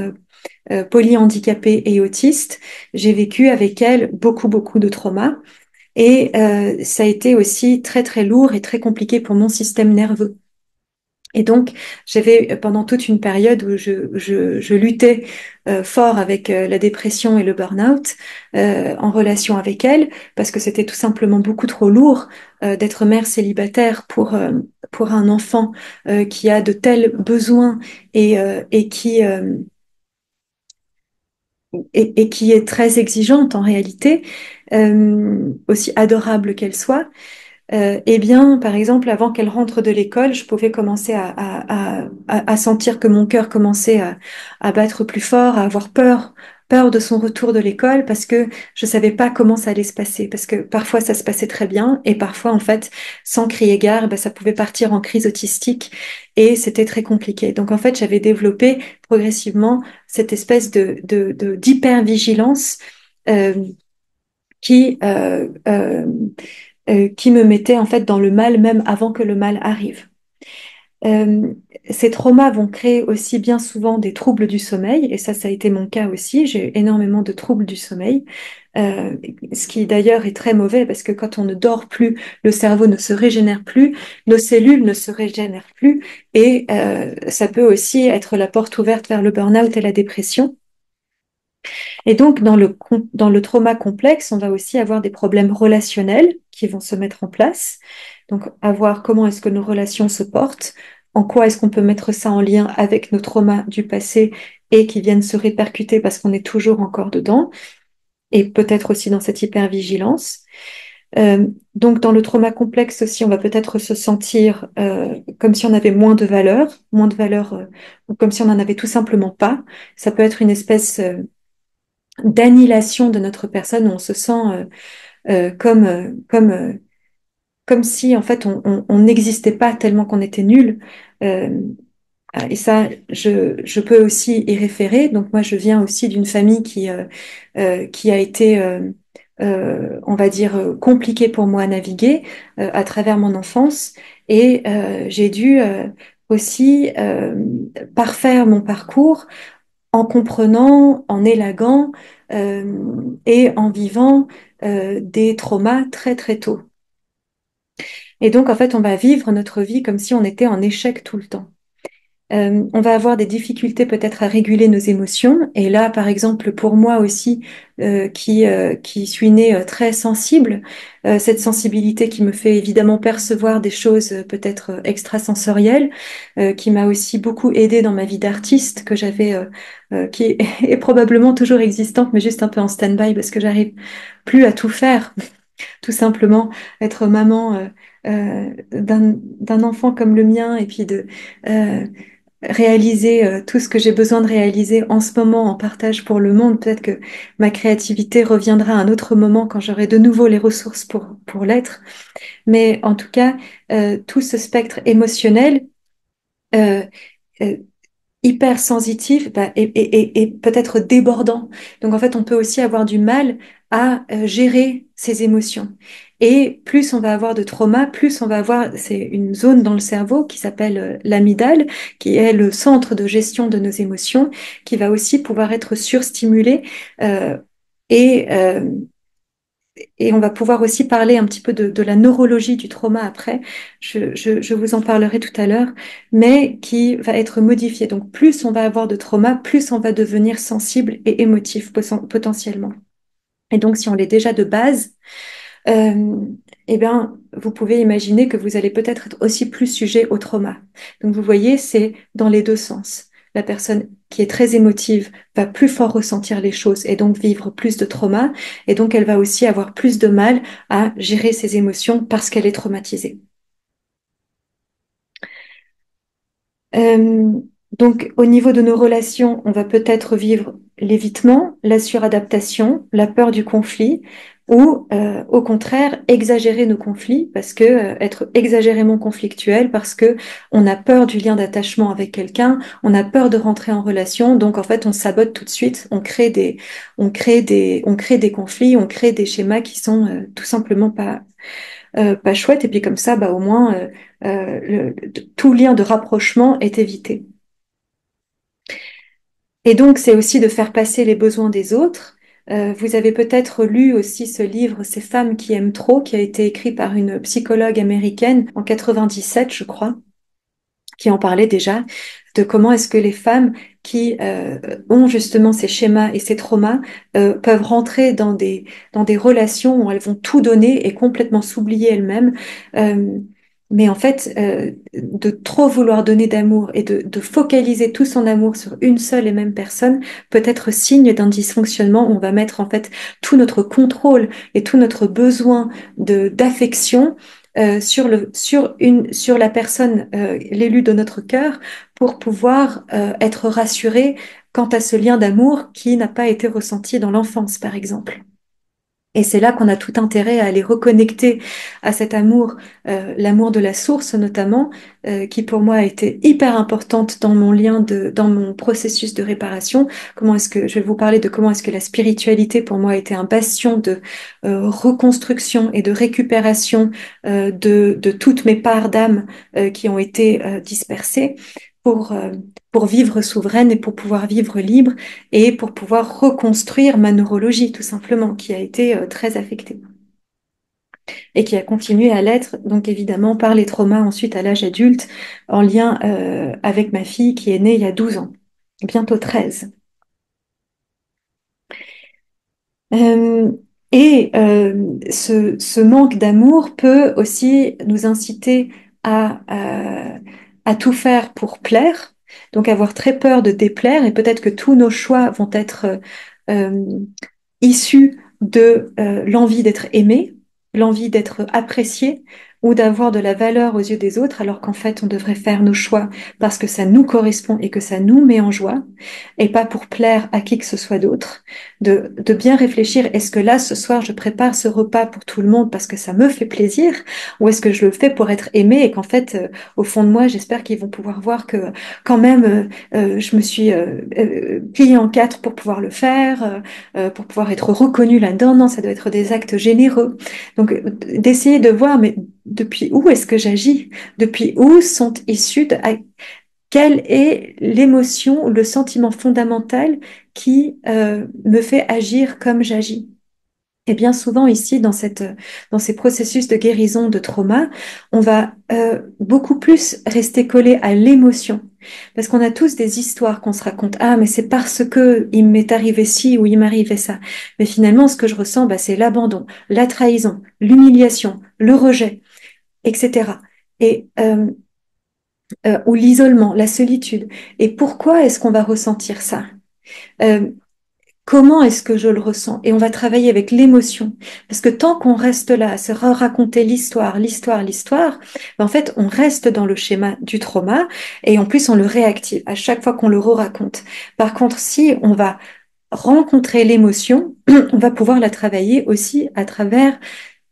polyhandicapée et autiste, j'ai vécu avec elle beaucoup de traumas. Et ça a été aussi très très lourd et très compliqué pour mon système nerveux. Et donc, j'avais pendant toute une période où je luttais fort avec la dépression et le burn-out en relation avec elle, parce que c'était tout simplement beaucoup trop lourd d'être mère célibataire pour un enfant qui a de tels besoins et et qui est très exigeante en réalité, aussi adorable qu'elle soit. Eh bien, par exemple, avant qu'elle rentre de l'école, je pouvais commencer à sentir que mon cœur commençait à battre plus fort, à avoir peur de son retour de l'école, parce que je savais pas comment ça allait se passer, parce que parfois ça se passait très bien, et parfois, en fait, sans crier gare, ben, ça pouvait partir en crise autistique, et c'était très compliqué. Donc, en fait, j'avais développé progressivement cette espèce d'hypervigilance euh, qui qui me mettait en fait dans le mal même avant que le mal arrive. Euh, Ces traumas vont créer aussi bien souvent des troubles du sommeil, et ça a été mon cas aussi. J'ai eu énormément de troubles du sommeil, euh, ce qui d'ailleurs est très mauvais parce que quand on ne dort plus, le cerveau ne se régénère plus, nos cellules ne se régénèrent plus, et ça peut aussi être la porte ouverte vers le burn-out et la dépression. Et donc, dans le trauma complexe, on va aussi avoir des problèmes relationnels qui vont se mettre en place. Donc, à voir comment est-ce que nos relations se portent, en quoi est-ce qu'on peut mettre ça en lien avec nos traumas du passé et qui viennent se répercuter parce qu'on est toujours encore dedans, et peut-être aussi dans cette hypervigilance. Donc, dans le trauma complexe aussi, on va peut-être se sentir comme si on avait moins de valeur, ou comme si on n'en avait tout simplement pas. Ça peut être une espèce d'annihilation de notre personne où on se sent comme si en fait on n'existait pas tellement qu'on était nul. Euh, et ça, je peux aussi y référer. Donc moi, je viens aussi d'une famille qui a été, on va dire, compliquée pour moi à naviguer à travers mon enfance. Et j'ai dû aussi parfaire mon parcours en comprenant, en élaguant et en vivant des traumas très très tôt. Et donc, en fait, on va vivre notre vie comme si on était en échec tout le temps. On va avoir des difficultés peut-être à réguler nos émotions. Et là, par exemple, pour moi aussi, qui suis née très sensible, cette sensibilité qui me fait évidemment percevoir des choses peut-être extrasensorielles, qui m'a aussi beaucoup aidée dans ma vie d'artiste que j'avais, qui est, est probablement toujours existante, mais juste un peu en stand-by parce que j'arrive plus à tout faire. Tout simplement, être maman d'un enfant comme le mien et puis de réaliser tout ce que j'ai besoin de réaliser en ce moment en partage pour le monde. Peut-être que ma créativité reviendra à un autre moment quand j'aurai de nouveau les ressources pour l'être. Mais en tout cas, tout ce spectre émotionnel euh, euh, hyper sensitif bah, et peut-être débordant. Donc en fait, on peut aussi avoir du mal à gérer ses émotions. Et plus on va avoir de trauma, plus on va avoir, c'est une zone dans le cerveau qui s'appelle l'amygdale, qui est le centre de gestion de nos émotions, qui va aussi pouvoir être surstimulé euh, et et on va pouvoir aussi parler un petit peu de la neurologie du trauma après. Je vous en parlerai tout à l'heure, mais qui va être modifiée. Donc, plus on va avoir de trauma, plus on va devenir sensible et émotif potentiellement. Et donc, si on l'est déjà de base, euh, eh bien, vous pouvez imaginer que vous allez peut-être être aussi plus sujet au trauma. Donc, vous voyez, c'est dans les deux sens. La personne qui est très émotive va plus fort ressentir les choses et donc vivre plus de trauma. Et donc, elle va aussi avoir plus de mal à gérer ses émotions parce qu'elle est traumatisée. Euh, donc, au niveau de nos relations, on va peut-être vivre l'évitement, la suradaptation, la peur du conflit, ou au contraire exagérer nos conflits parce que être exagérément conflictuel parce que on a peur du lien d'attachement avec quelqu'un, on a peur de rentrer en relation, donc en fait on sabote tout de suite, on crée des conflits, on crée des schémas qui sont tout simplement pas chouette. Et puis comme ça, bah, au moins, tout lien de rapprochement est évité. Et donc, c'est aussi de faire passer les besoins des autres. Vous avez peut-être lu aussi ce livre, Ces femmes qui aiment trop, qui a été écrit par une psychologue américaine en 97, je crois, qui en parlait déjà de comment est-ce que les femmes qui ont justement ces schémas et ces traumas peuvent rentrer dans des relations où elles vont tout donner et complètement s'oublier elles-mêmes. Euh, mais en fait, de trop vouloir donner d'amour et de focaliser tout son amour sur une seule et même personne peut être signe d'un dysfonctionnement où on va mettre en fait tout notre contrôle et tout notre besoin de d'affection sur la personne, l'élu de notre cœur, pour pouvoir être rassuré quant à ce lien d'amour qui n'a pas été ressenti dans l'enfance, par exemple. Et c'est là qu'on a tout intérêt à aller reconnecter à cet amour, l'amour de la source notamment, qui pour moi a été hyper importante dans mon dans mon processus de réparation. Comment est-ce que, je vais vous parler de comment est-ce que la spiritualité pour moi a été un bastion de reconstruction et de récupération de toutes mes parts d'âme qui ont été dispersées pour, euh, pour vivre souveraine et pour pouvoir vivre libre et pour pouvoir reconstruire ma neurologie, tout simplement, qui a été très affectée et qui a continué à l'être, donc évidemment, par les traumas ensuite à l'âge adulte, en lien avec ma fille qui est née il y a 12 ans, bientôt 13. Euh, ce manque d'amour peut aussi nous inciter à tout faire pour plaire, donc avoir très peur de déplaire, et peut-être que tous nos choix vont être euh, issus de l'envie d'être aimé, l'envie d'être apprécié ou d'avoir de la valeur aux yeux des autres, alors qu'en fait, on devrait faire nos choix parce que ça nous correspond et que ça nous met en joie, et pas pour plaire à qui que ce soit d'autre. De bien réfléchir, est-ce que là, ce soir, je prépare ce repas pour tout le monde parce que ça me fait plaisir, ou est-ce que je le fais pour être aimé et qu'en fait, au fond de moi, j'espère qu'ils vont pouvoir voir que quand même, je me suis pliée en quatre pour pouvoir le faire, pour pouvoir être reconnu là-dedans. Non, ça doit être des actes généreux. Donc, d'essayer de voir, mais depuis où est-ce que j'agis? Depuis où sont issus quelle est l'émotion, le sentiment fondamental qui me fait agir comme j'agis? Et bien souvent ici, dans ces processus de guérison de trauma, on va beaucoup plus rester collé à l'émotion. Parce qu'on a tous des histoires qu'on se raconte. Ah, mais c'est parce que il m'est arrivé ci ou il m'arrivait ça. Mais finalement, ce que je ressens, bah, c'est l'abandon, la trahison, l'humiliation, le rejet, etc. Et, ou l'isolement, la solitude. Et pourquoi est-ce qu'on va ressentir ça? Euh, Comment est-ce que je le ressens? Et on va travailler avec l'émotion. Parce que tant qu'on reste là à se raconter l'histoire, ben en fait, on reste dans le schéma du trauma et en plus, on le réactive à chaque fois qu'on le raconte. Par contre, si on va rencontrer l'émotion, on va pouvoir la travailler aussi à travers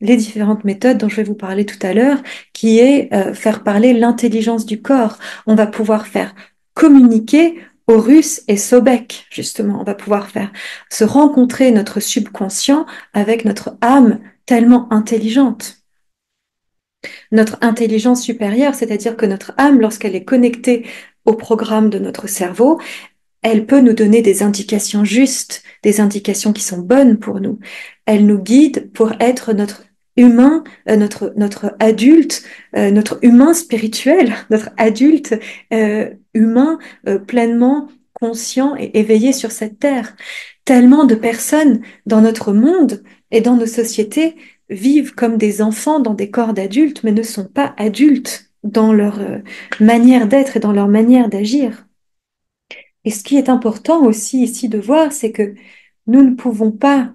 les différentes méthodes dont je vais vous parler tout à l'heure, qui est faire parler l'intelligence du corps. On va pouvoir faire communiquer Horus et Sobek, justement. On va pouvoir faire se rencontrer notre subconscient avec notre âme tellement intelligente. Notre intelligence supérieure, c'est-à-dire que notre âme, lorsqu'elle est connectée au programme de notre cerveau, elle peut nous donner des indications justes, des indications qui sont bonnes pour nous. Elle nous guide pour être notre humain, notre adulte, notre humain spirituel, notre adulte humain pleinement conscient et éveillé sur cette terre. Tellement de personnes dans notre monde et dans nos sociétés vivent comme des enfants dans des corps d'adultes, mais ne sont pas adultes dans leur manière d'être et dans leur manière d'agir. Et ce qui est important aussi ici de voir, c'est que nous ne pouvons pas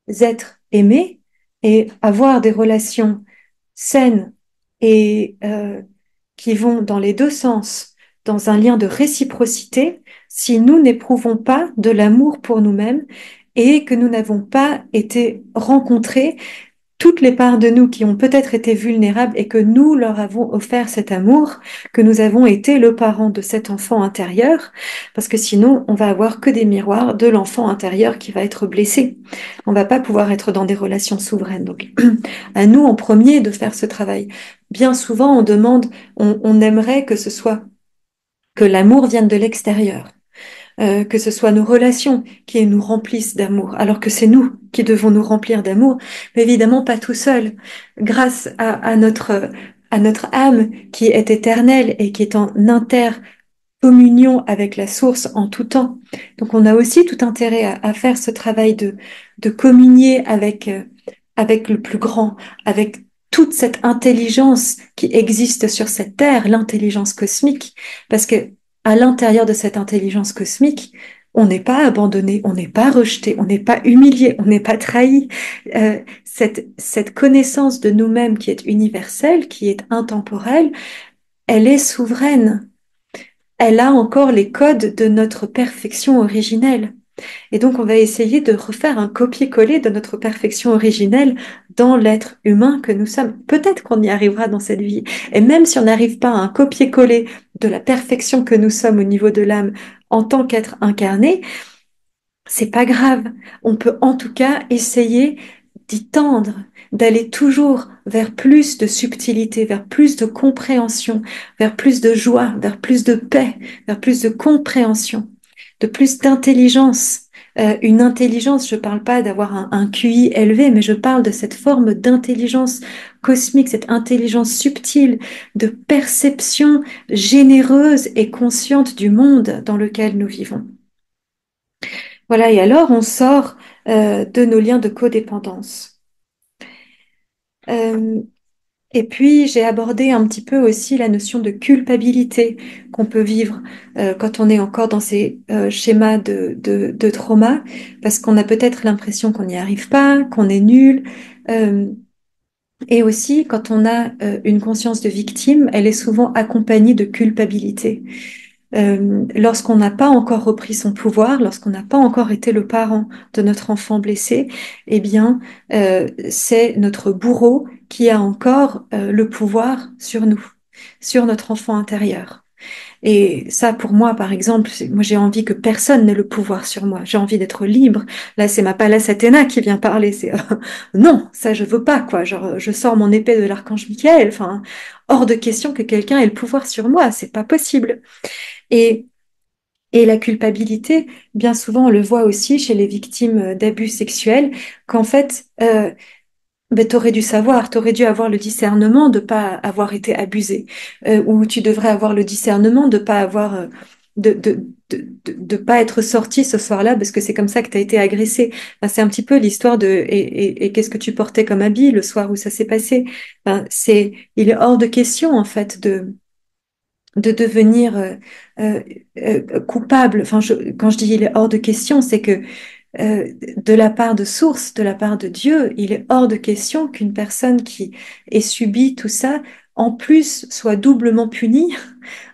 être aimés et avoir des relations saines et qui vont dans les deux sens, dans un lien de réciprocité, si nous n'éprouvons pas de l'amour pour nous-mêmes et que nous n'avons pas été rencontrés toutes les parts de nous qui ont peut-être été vulnérables et que nous leur avons offert cet amour, que nous avons été le parent de cet enfant intérieur, parce que sinon on va avoir que des miroirs de l'enfant intérieur qui va être blessé. On va pas pouvoir être dans des relations souveraines. Donc à nous en premier de faire ce travail. Bien souvent on demande, on aimerait que ce soit que l'amour vienne de l'extérieur. que ce soit nos relations qui nous remplissent d'amour, alors que c'est nous qui devons nous remplir d'amour, mais évidemment pas tout seul, grâce à notre âme qui est éternelle et qui est en communion avec la source en tout temps. Donc on a aussi tout intérêt à faire ce travail de communier avec le plus grand, avec toute cette intelligence qui existe sur cette terre, l'intelligence cosmique, parce que à l'intérieur de cette intelligence cosmique, on n'est pas abandonné, on n'est pas rejeté, on n'est pas humilié, on n'est pas trahi. Cette connaissance de nous-mêmes qui est universelle, qui est intemporelle, elle est souveraine. Elle a encore les codes de notre perfection originelle. Et donc, on va essayer de refaire un copier-coller de notre perfection originelle dans l'être humain que nous sommes. Peut-être qu'on y arrivera dans cette vie. Et même si on n'arrive pas à un copier-coller de la perfection que nous sommes au niveau de l'âme en tant qu'être incarné, c'est pas grave. On peut en tout cas essayer d'y tendre, d'aller toujours vers plus de subtilité, vers plus de compréhension, vers plus de joie, vers plus de paix, vers plus de compréhension, de plus d'intelligence. Une intelligence, je ne parle pas d'avoir un QI élevé, mais je parle de cette forme d'intelligence cosmique, cette intelligence subtile, de perception généreuse et consciente du monde dans lequel nous vivons. Voilà, et alors on sort de nos liens de codépendance. Euh, et puis j'ai abordé un petit peu aussi la notion de culpabilité qu'on peut vivre quand on est encore dans ces schémas de trauma, parce qu'on a peut-être l'impression qu'on n'y arrive pas, qu'on est nul. Euh, et aussi, quand on a une conscience de victime, elle est souvent accompagnée de culpabilité. Lorsqu'on n'a pas encore repris son pouvoir, lorsqu'on n'a pas encore été le parent de notre enfant blessé, eh bien, c'est notre bourreau qui a encore le pouvoir sur nous, sur notre enfant intérieur. Et ça, pour moi, par exemple, moi j'ai envie que personne n'ait le pouvoir sur moi. J'ai envie d'être libre. Là, c'est ma Pallas Athéna qui vient parler. C'est non, ça je veux pas quoi. Genre, je sors mon épée de l'archange Michael. Enfin, hors de question que quelqu'un ait le pouvoir sur moi. C'est pas possible. Et et la culpabilité, bien souvent, on le voit aussi chez les victimes d'abus sexuels, qu'en fait, ben, t'aurais dû savoir, t'aurais dû avoir le discernement de pas avoir été abusé, ou tu devrais avoir le discernement de pas avoir, de pas être sorti ce soir-là parce que c'est comme ça que t'as été agressé. Enfin, c'est un petit peu l'histoire de et qu'est-ce que tu portais comme habit le soir où ça s'est passé. Enfin, il est hors de question en fait de devenir coupable. Enfin, quand je dis il est hors de question, c'est que de la part de source, de la part de Dieu, il est hors de question qu'une personne qui ait subi tout ça, en plus, soit doublement punie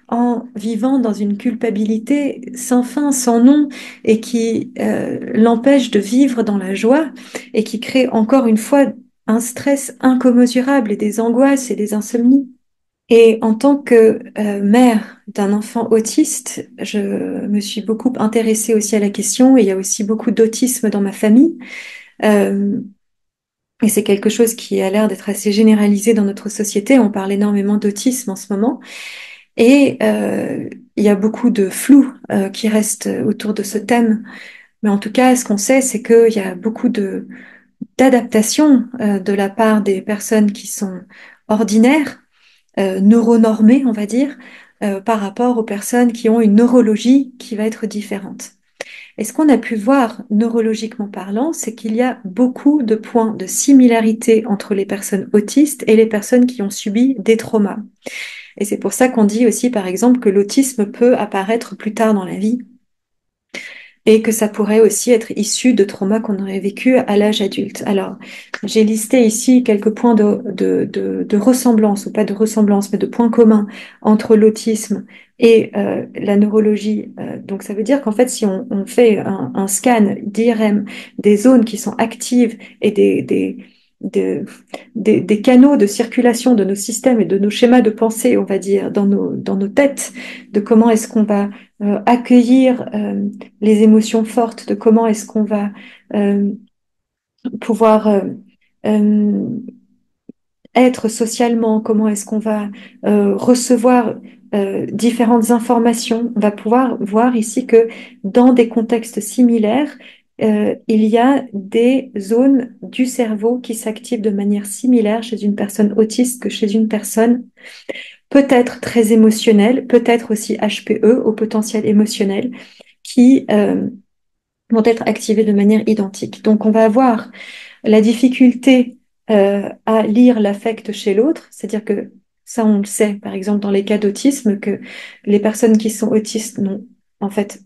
en vivant dans une culpabilité sans fin, sans nom, et qui l'empêche de vivre dans la joie, et qui crée encore une fois un stress incommensurable et des angoisses et des insomnies. Et en tant que mère d'un enfant autiste, je me suis beaucoup intéressée aussi à la question. Et il y a aussi beaucoup d'autisme dans ma famille. Euh, et c'est quelque chose qui a l'air d'être assez généralisé dans notre société. On parle énormément d'autisme en ce moment. Et il y a beaucoup de flou qui reste autour de ce thème. Mais en tout cas, ce qu'on sait, c'est qu'il y a beaucoup d'adaptations de la part des personnes qui sont ordinaires neuronormées, on va dire, par rapport aux personnes qui ont une neurologie qui va être différente. Et ce qu'on a pu voir neurologiquement parlant, c'est qu'il y a beaucoup de points de similarité entre les personnes autistes et les personnes qui ont subi des traumas. Et c'est pour ça qu'on dit aussi, par exemple, que l'autisme peut apparaître plus tard dans la vie et que ça pourrait aussi être issu de traumas qu'on aurait vécu à l'âge adulte. Alors, j'ai listé ici quelques points de ressemblance, ou pas de ressemblance, mais de points communs entre l'autisme et la neurologie. Donc, ça veut dire qu'en fait, si on fait un scan d'IRM des zones qui sont actives et de- des canaux de circulation de nos systèmes et de nos schémas de pensée, on va dire, dans nos têtes, de comment est-ce qu'on va accueillir les émotions fortes, de comment est-ce qu'on va euh, pouvoir euh, être socialement, comment est-ce qu'on va recevoir différentes informations. On va pouvoir voir ici que dans des contextes similaires, il y a des zones du cerveau qui s'activent de manière similaire chez une personne autiste que chez une personne peut-être très émotionnelle, peut-être aussi HPE, au potentiel émotionnel, qui vont être activées de manière identique. Donc on va avoir la difficulté à lire l'affect chez l'autre, c'est-à-dire que ça, on le sait, par exemple, dans les cas d'autisme, que les personnes qui sont autistes, non, en fait,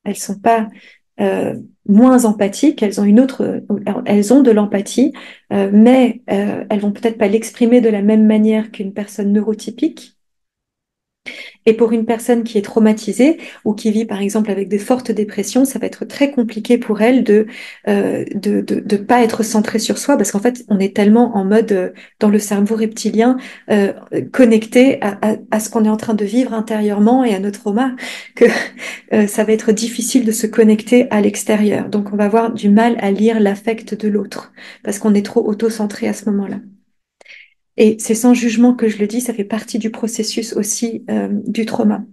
elles sont pas moins empathiques, elles ont une autre, elles ont de l'empathie, mais elles vont peut-être pas l'exprimer de la même manière qu'une personne neurotypique. Et pour une personne qui est traumatisée ou qui vit par exemple avec des fortes dépressions, ça va être très compliqué pour elle de pas être centrée sur soi parce qu'en fait on est tellement en mode dans le cerveau reptilien connecté à ce qu'on est en train de vivre intérieurement et à nos traumas que ça va être difficile de se connecter à l'extérieur. Donc on va avoir du mal à lire l'affect de l'autre parce qu'on est trop auto-centré à ce moment-là. Et c'est sans jugement que je le dis, ça fait partie du processus aussi du trauma.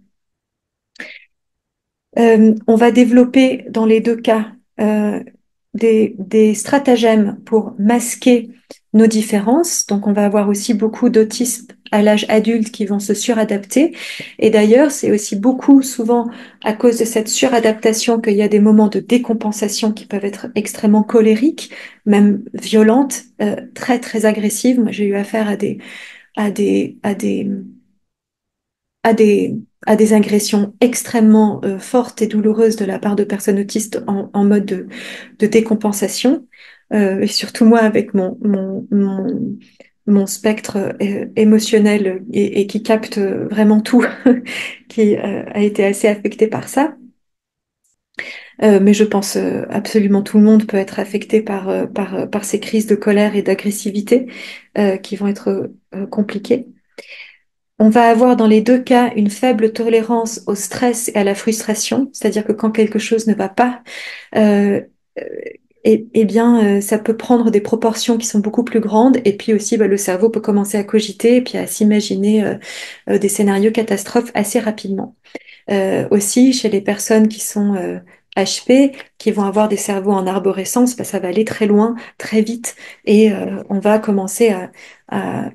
On va développer dans les deux cas des stratagèmes pour masquer nos différences. Donc, on va avoir aussi beaucoup d'autistes à l'âge adulte qui vont se suradapter. Et d'ailleurs, c'est aussi beaucoup souvent à cause de cette suradaptation qu'il y a des moments de décompensation qui peuvent être extrêmement colériques, même violentes, très, très agressives. Moi, j'ai eu affaire à des, à des, à des, à des agressions extrêmement fortes et douloureuses de la part de personnes autistes en mode de décompensation. Et surtout moi avec mon spectre émotionnel et qui capte vraiment tout, qui a été assez affecté par ça. Mais je pense absolument tout le monde peut être affecté par ces crises de colère et d'agressivité qui vont être compliquées. On va avoir dans les deux cas une faible tolérance au stress et à la frustration, c'est-à-dire que quand quelque chose ne va pas, euh, euh, bien, ça peut prendre des proportions qui sont beaucoup plus grandes, et puis aussi, bah, le cerveau peut commencer à cogiter et puis à s'imaginer des scénarios catastrophes assez rapidement. Aussi, chez les personnes qui sont HP, qui vont avoir des cerveaux en arborescence, bah, ça va aller très loin, très vite, et on va commencer à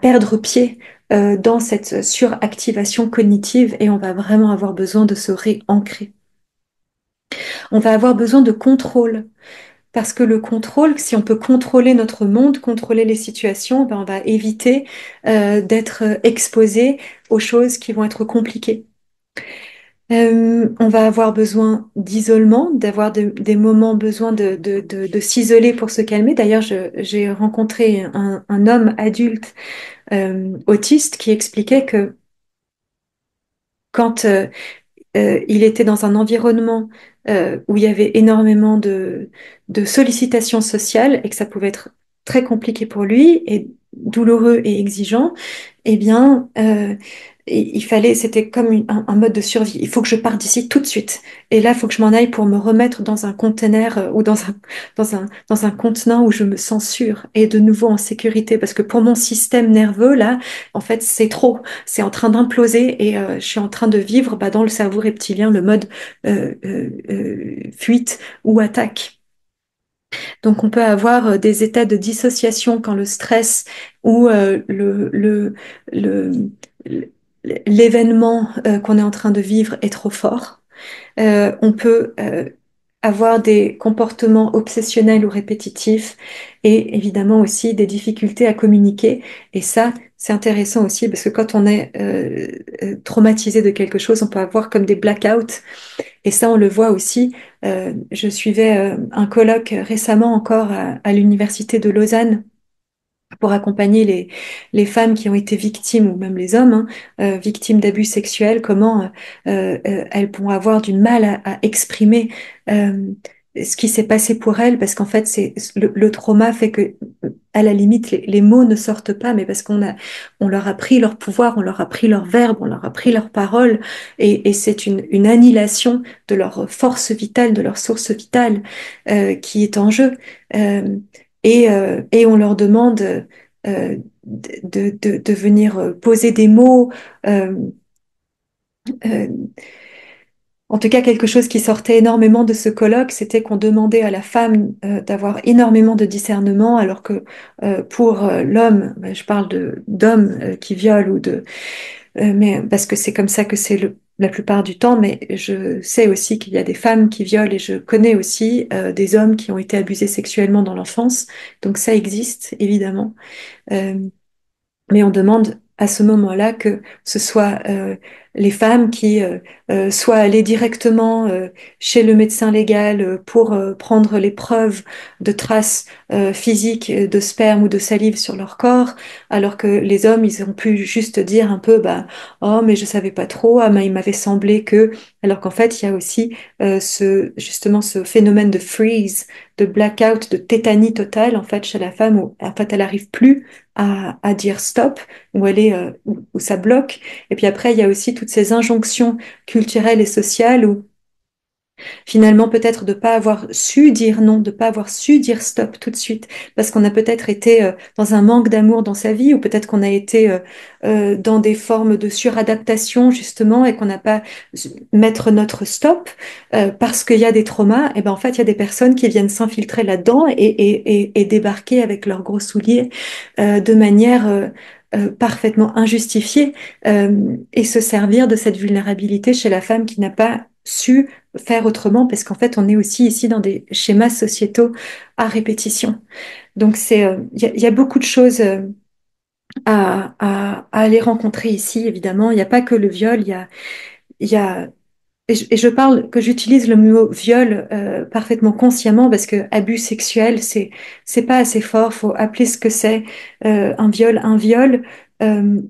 perdre pied dans cette suractivation cognitive, et on va vraiment avoir besoin de se réancrer. On va avoir besoin de contrôle. Parce que le contrôle, si on peut contrôler notre monde, contrôler les situations, ben on va éviter d'être exposé aux choses qui vont être compliquées. On va avoir besoin d'isolement, d'avoir des moments besoin de s'isoler pour se calmer. D'ailleurs, j'ai rencontré un homme adulte autiste qui expliquait que quand il était dans un environnement où il y avait énormément de sollicitations sociales et que ça pouvait être très compliqué pour lui et douloureux et exigeant, eh bien, il fallait, c'était comme un mode de survie. Il faut que je parte d'ici tout de suite. Et là, il faut que je m'en aille pour me remettre dans un conteneur ou dans un contenant où je me sens sûre et de nouveau en sécurité. Parce que pour mon système nerveux, là, en fait, c'est trop. C'est en train d'imploser et je suis en train de vivre bah, dans le cerveau reptilien le mode fuite ou attaque. Donc, on peut avoir des états de dissociation quand le stress ou le, l'événement qu'on est en train de vivre est trop fort. On peut avoir des comportements obsessionnels ou répétitifs et évidemment aussi des difficultés à communiquer. Et ça, c'est intéressant aussi parce que quand on est traumatisé de quelque chose, on peut avoir comme des blackouts. Et ça, on le voit aussi. Je suivais un colloque récemment encore à l'université de Lausanne pour accompagner les femmes qui ont été victimes, ou même les hommes, hein, victimes d'abus sexuels, comment elles vont avoir du mal à exprimer ce qui s'est passé pour elles, parce qu'en fait, le trauma fait que, à la limite, les mots ne sortent pas, mais parce on leur a pris leur pouvoir, on leur a pris leur verbe, on leur a pris leur parole, et c'est une annihilation de leur force vitale, de leur source vitale qui est en jeu. Euh, et on leur demande de venir poser des mots. euh, euh, En tout cas, quelque chose qui sortait énormément de ce colloque, c'était qu'on demandait à la femme d'avoir énormément de discernement, alors que pour l'homme, ben, je parle de d'hommes qui violent ou de, mais parce que c'est comme ça que c'est la plupart du temps. Mais je sais aussi qu'il y a des femmes qui violent et je connais aussi des hommes qui ont été abusés sexuellement dans l'enfance. Donc ça existe évidemment. Euh, mais on demande à ce moment-là que ce soit les femmes qui soient allées directement chez le médecin légal pour prendre les preuves de traces physiques de sperme ou de salive sur leur corps, alors que les hommes, ils ont pu juste dire un peu, bah, oh, mais je savais pas trop, ah, mais il m'avait semblé que, alors qu'en fait, il y a aussi justement ce phénomène de freeze, de blackout, de tétanie totale, en fait, chez la femme, où en fait, elle arrive plus à dire stop, où elle est, où ça bloque. Et puis après, il y a aussi toutes ces injonctions culturelles et sociales où finalement peut-être de pas avoir su dire non, de pas avoir su dire stop tout de suite, parce qu'on a peut-être été dans un manque d'amour dans sa vie, ou peut-être qu'on a été dans des formes de suradaptation justement, et qu'on n'a pas mettre notre stop parce qu'il y a des traumas. Et ben en fait, il y a des personnes qui viennent s'infiltrer là-dedans et débarquer avec leurs gros souliers de manière parfaitement injustifiée et se servir de cette vulnérabilité chez la femme qui n'a pas su faire autrement, parce qu'en fait, on est aussi ici dans des schémas sociétaux à répétition. Donc, il y a beaucoup de choses à aller rencontrer ici, évidemment. Il n'y a pas que le viol, il y a, et je parle que j'utilise le mot viol parfaitement consciemment parce que abus sexuel, c'est pas assez fort. Faut appeler ce que c'est un viol, un viol. Euh,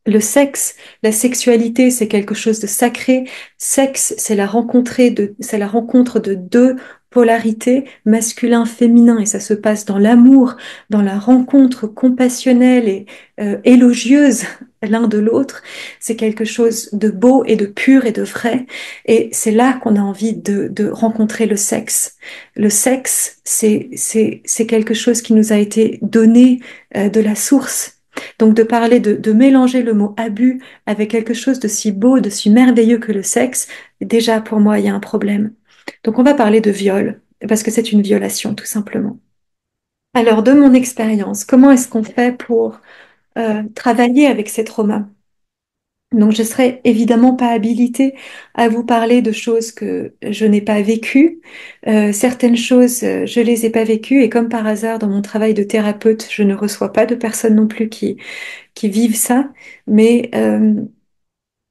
Le sexe, la sexualité, c'est quelque chose de sacré. Sexe, c'est la rencontre de deux polarités, masculin-féminin, et ça se passe dans l'amour, dans la rencontre compassionnelle et élogieuse l'un de l'autre. C'est quelque chose de beau et de pur et de vrai. Et c'est là qu'on a envie de rencontrer le sexe. Le sexe, c'est quelque chose qui nous a été donné de la source. Donc de parler de mélanger le mot abus avec quelque chose de si beau, de si merveilleux que le sexe, déjà pour moi, il y a un problème. Donc on va parler de viol, parce que c'est une violation, tout simplement. Alors, de mon expérience, comment est-ce qu'on fait pour travailler avec ces traumas? Donc, je serai évidemment pas habilitée à vous parler de choses que je n'ai pas vécues. Certaines choses, je les ai pas vécues, et comme par hasard, dans mon travail de thérapeute, je ne reçois pas de personnes non plus qui vivent ça, mais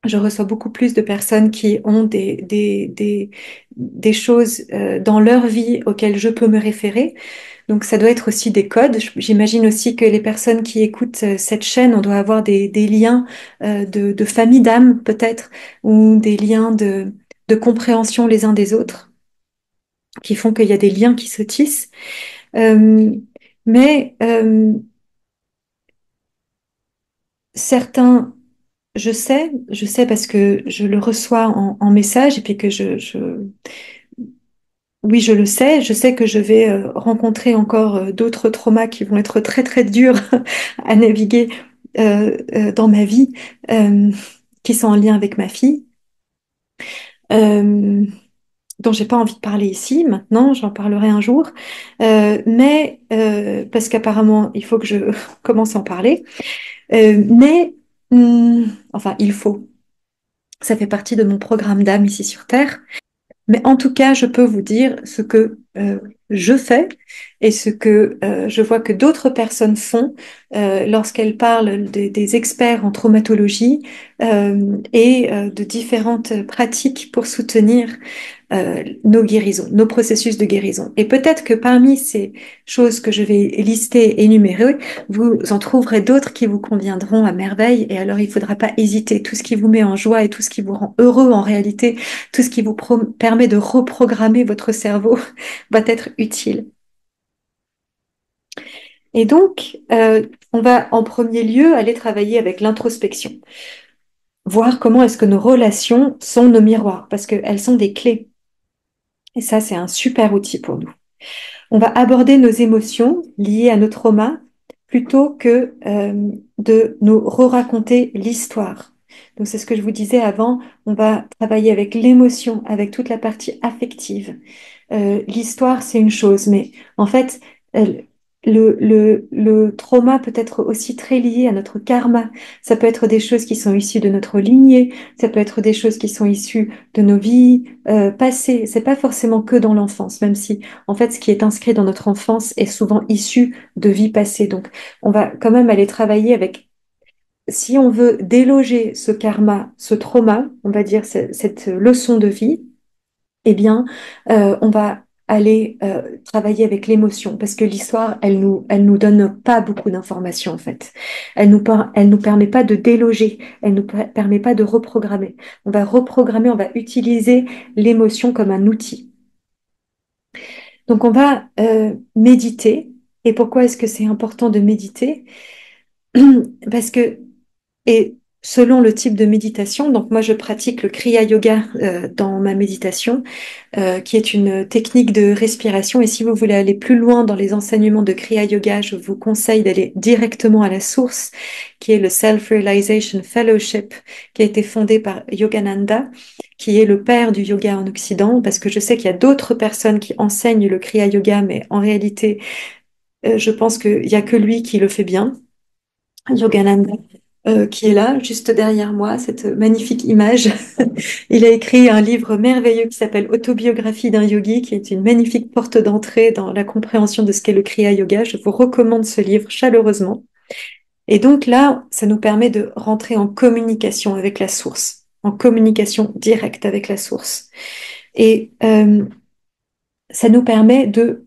je reçois beaucoup plus de personnes qui ont des choses dans leur vie auxquelles je peux me référer. Donc ça doit être aussi des codes. J'imagine aussi que les personnes qui écoutent cette chaîne, on doit avoir des liens de famille d'âme peut-être, ou des liens de compréhension les uns des autres, qui font qu'il y a des liens qui se tissent. Euh, mais certains je sais parce que je le reçois en message, et puis que oui, je sais que je vais rencontrer encore d'autres traumas qui vont être très très durs à naviguer dans ma vie, euh, qui sont en lien avec ma fille, euh, dont j'ai pas envie de parler ici maintenant, j'en parlerai un jour, mais parce qu'apparemment il faut que je commence à en parler, mais enfin il faut. Ça fait partie de mon programme d'âme ici sur Terre. Mais en tout cas, je peux vous dire ce que je fais et ce que je vois que d'autres personnes font lorsqu'elles parlent des experts en traumatologie et de différentes pratiques pour soutenir nos guérisons, nos processus de guérison. Et peut-être que parmi ces choses que je vais lister et énumérer, vous en trouverez d'autres qui vous conviendront à merveille. Et alors, il ne faudra pas hésiter. Tout ce qui vous met en joie et tout ce qui vous rend heureux en réalité, tout ce qui vous permet de reprogrammer votre cerveau va être utile. Et donc, on va en premier lieu aller travailler avec l'introspection, voir comment est-ce que nos relations sont nos miroirs, parce qu'elles sont des clés. Et ça, c'est un super outil pour nous. On va aborder nos émotions liées à nos traumas plutôt que de nous re-raconter l'histoire. Donc c'est ce que je vous disais avant, on va travailler avec l'émotion, avec toute la partie affective. L'histoire, c'est une chose, mais en fait, euh, le trauma peut être aussi très lié à notre karma. Ça peut être des choses qui sont issues de notre lignée, ça peut être des choses qui sont issues de nos vies passées. C'est pas forcément que dans l'enfance, même si en fait, ce qui est inscrit dans notre enfance est souvent issu de vies passées. Donc, on va quand même aller travailler avec. Si on veut déloger ce karma, ce trauma, on va dire cette leçon de vie, eh bien, on va aller travailler avec l'émotion parce que l'histoire, elle nous donne pas beaucoup d'informations en fait. Elle nous permet pas de déloger, elle nous permet pas de reprogrammer. On va reprogrammer, on va utiliser l'émotion comme un outil. Donc, on va méditer. Et pourquoi est-ce que c'est important de méditer? Parce que et selon le type de méditation, donc moi je pratique le Kriya Yoga dans ma méditation, qui est une technique de respiration. Et si vous voulez aller plus loin dans les enseignements de Kriya Yoga, je vous conseille d'aller directement à la source, qui est le Self-Realization Fellowship, qui a été fondé par Yogananda, qui est le père du yoga en Occident, parce que je sais qu'il y a d'autres personnes qui enseignent le Kriya Yoga, mais en réalité, je pense qu'il n'y a que lui qui le fait bien. Yogananda, qui est là, juste derrière moi, cette magnifique image. Il a écrit un livre merveilleux qui s'appelle Autobiographie d'un yogi, qui est une magnifique porte d'entrée dans la compréhension de ce qu'est le Kriya Yoga. Je vous recommande ce livre chaleureusement. Et donc là, ça nous permet de rentrer en communication avec la source, en communication directe avec la source. Et ça nous permet de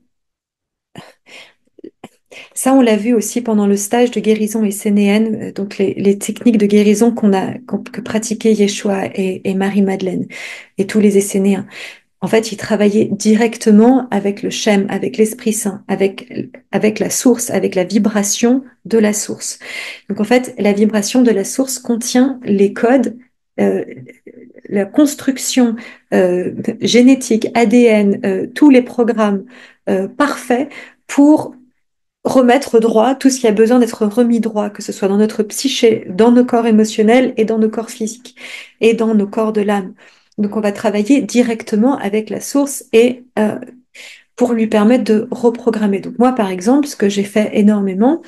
Ça, on l'a vu aussi pendant le stage de guérison essénéenne, donc les techniques de guérison que pratiquaient Yeshua et Marie-Madeleine et tous les Essénéens. En fait, ils travaillaient directement avec le Shem, avec l'Esprit Saint, avec la source, avec la vibration de la source. Donc, en fait, la vibration de la source contient les codes, euh, la construction génétique, ADN, tous les programmes parfaits pour remettre droit tout ce qui a besoin d'être remis droit, que ce soit dans notre psyché, dans nos corps émotionnels et dans nos corps physiques et dans nos corps de l'âme. Donc on va travailler directement avec la source et pour lui permettre de reprogrammer. Donc moi par exemple, ce que j'ai fait énormément,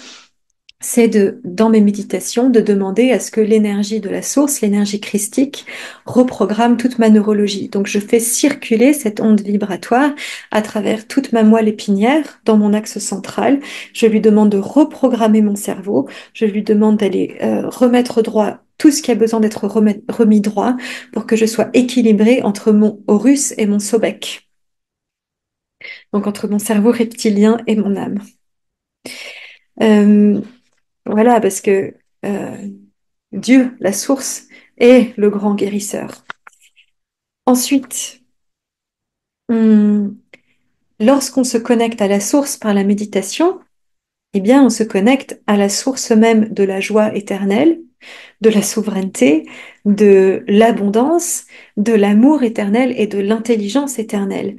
c'est dans mes méditations, de demander à ce que l'énergie de la source, l'énergie christique, reprogramme toute ma neurologie. Donc, je fais circuler cette onde vibratoire à travers toute ma moelle épinière, dans mon axe central. Je lui demande de reprogrammer mon cerveau. Je lui demande d'aller remettre droit tout ce qui a besoin d'être remis droit pour que je sois équilibrée entre mon horus et mon sobek. Donc, entre mon cerveau reptilien et mon âme. Euh, Voilà, parce que Dieu, la source, est le grand guérisseur. Ensuite, on- lorsqu'on se connecte à la source par la méditation, eh bien, on se connecte à la source même de la joie éternelle, de la souveraineté, de l'abondance, de l'amour éternel et de l'intelligence éternelle.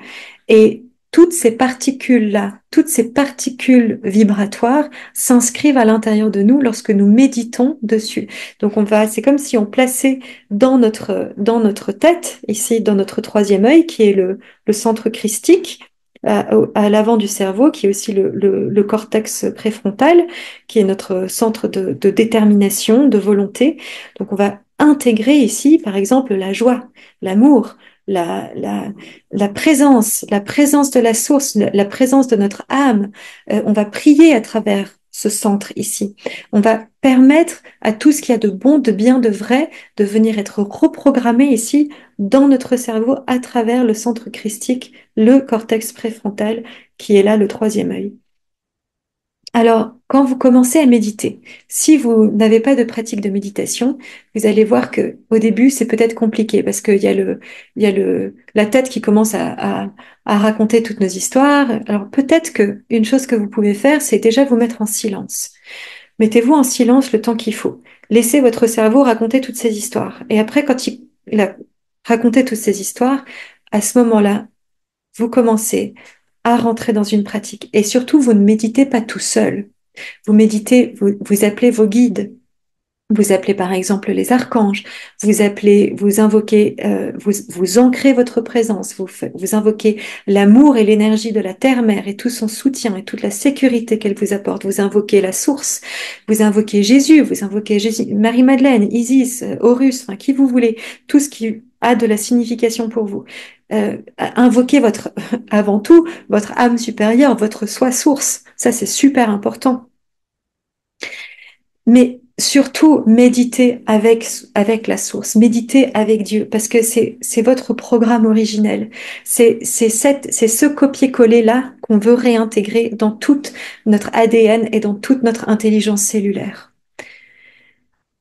Et toutes ces particules-là, toutes ces particules vibratoires s'inscrivent à l'intérieur de nous lorsque nous méditons dessus. Donc c'est comme si on plaçait dans notre tête, ici dans notre troisième œil, qui est le centre christique, à l'avant du cerveau, qui est aussi le cortex préfrontal, qui est notre centre de détermination, de volonté. Donc, on va intégrer ici, par exemple, la joie, l'amour, la, la, la présence de la source, la présence de notre âme. On va prier à travers ce centre ici. On va permettre à tout ce qu'il y a de bon, de bien, de vrai, de venir être reprogrammé ici dans notre cerveau à travers le centre christique, le cortex préfrontal, qui est là le troisième œil. Alors, quand vous commencez à méditer, si vous n'avez pas de pratique de méditation, vous allez voir que au début, c'est peut-être compliqué parce qu'il y a la tête qui commence à raconter toutes nos histoires. Alors, peut-être que une chose que vous pouvez faire, c'est déjà vous mettre en silence. Mettez-vous en silence le temps qu'il faut. Laissez votre cerveau raconter toutes ces histoires. Et après, quand il a raconté toutes ces histoires, à ce moment-là, vous commencez à rentrer dans une pratique. Et surtout, vous ne méditez pas tout seul. Vous méditez, vous appelez vos guides. Vous appelez par exemple les archanges, vous appelez, vous invoquez, vous ancrez votre présence, vous invoquez l'amour et l'énergie de la terre-mère et tout son soutien et toute la sécurité qu'elle vous apporte. Vous invoquez la source, vous invoquez Jésus, vous invoquez Jésus, Marie-Madeleine, Isis, Horus, enfin qui vous voulez, tout ce qui a de la signification pour vous. Invoquez votre, avant tout, votre âme supérieure, votre soi source. Ça, c'est super important. Mais surtout, méditez avec la source, méditez avec Dieu, parce que c'est votre programme originel. C'est ce copier-coller-là qu'on veut réintégrer dans toute notre ADN et dans toute notre intelligence cellulaire.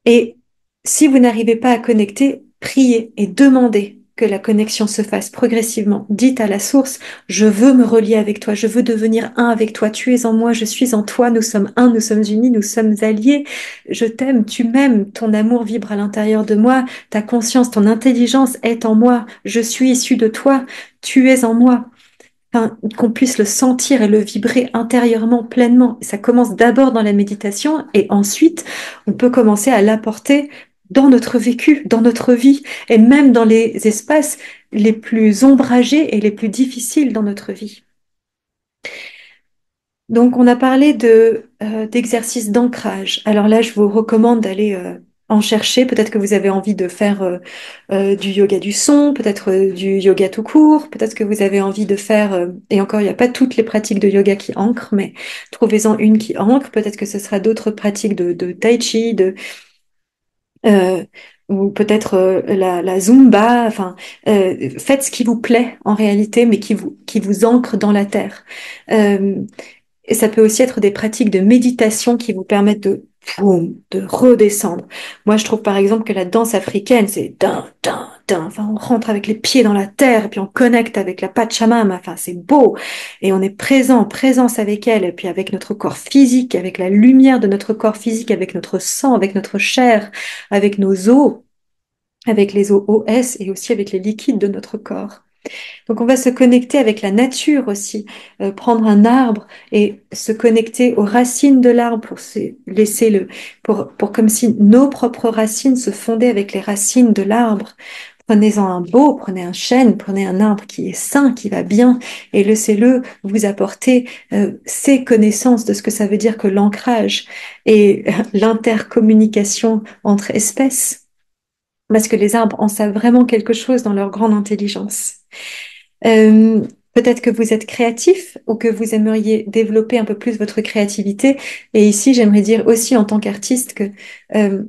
Et si vous n'arrivez pas à connecter, priez et demandez que la connexion se fasse progressivement. Dites à la source, je veux me relier avec toi, je veux devenir un avec toi, tu es en moi, je suis en toi, nous sommes un, nous sommes unis, nous sommes alliés, je t'aime, tu m'aimes, ton amour vibre à l'intérieur de moi, ta conscience, ton intelligence est en moi, je suis issu de toi, tu es en moi. Enfin, qu'on puisse le sentir et le vibrer intérieurement pleinement. Ça commence d'abord dans la méditation et ensuite on peut commencer à l'apporter dans notre vécu, dans notre vie et même dans les espaces les plus ombragés et les plus difficiles dans notre vie. Donc, on a parlé d'exercices d'ancrage. Alors là, je vous recommande d'aller en chercher. Peut-être que vous avez envie de faire du yoga du son, peut-être du yoga tout court, peut-être que vous avez envie de faire, et encore, il n'y a pas toutes les pratiques de yoga qui ancrent, mais trouvez-en une qui ancre. Peut-être que ce sera d'autres pratiques de tai chi, euh, ou peut-être la Zumba. Enfin, faites ce qui vous plaît en réalité, mais qui vous ancre dans la terre. Euh, et ça peut aussi être des pratiques de méditation qui vous permettent de redescendre. Moi, je trouve par exemple que la danse africaine, c'est din, din, din. Enfin, on rentre avec les pieds dans la terre et puis on connecte avec la Pachamama. Enfin, c'est beau. Et on est présent, en présence avec elle. Et puis avec notre corps physique, avec la lumière de notre corps physique, avec notre sang, avec notre chair, avec nos os, avec les os OS et aussi avec les liquides de notre corps. Donc on va se connecter avec la nature aussi, prendre un arbre et se connecter aux racines de l'arbre pour pour comme si nos propres racines se fondaient avec les racines de l'arbre. Prenez-en un beau, prenez un chêne, prenez un arbre qui est sain, qui va bien, et laissez-le vous apporter ces connaissances de ce que ça veut dire que l'ancrage et l'intercommunication entre espèces, parce que les arbres en savent vraiment quelque chose dans leur grande intelligence. Euh, Peut-être que vous êtes créatif ou que vous aimeriez développer un peu plus votre créativité. Et ici, j'aimerais dire aussi en tant qu'artiste que euh,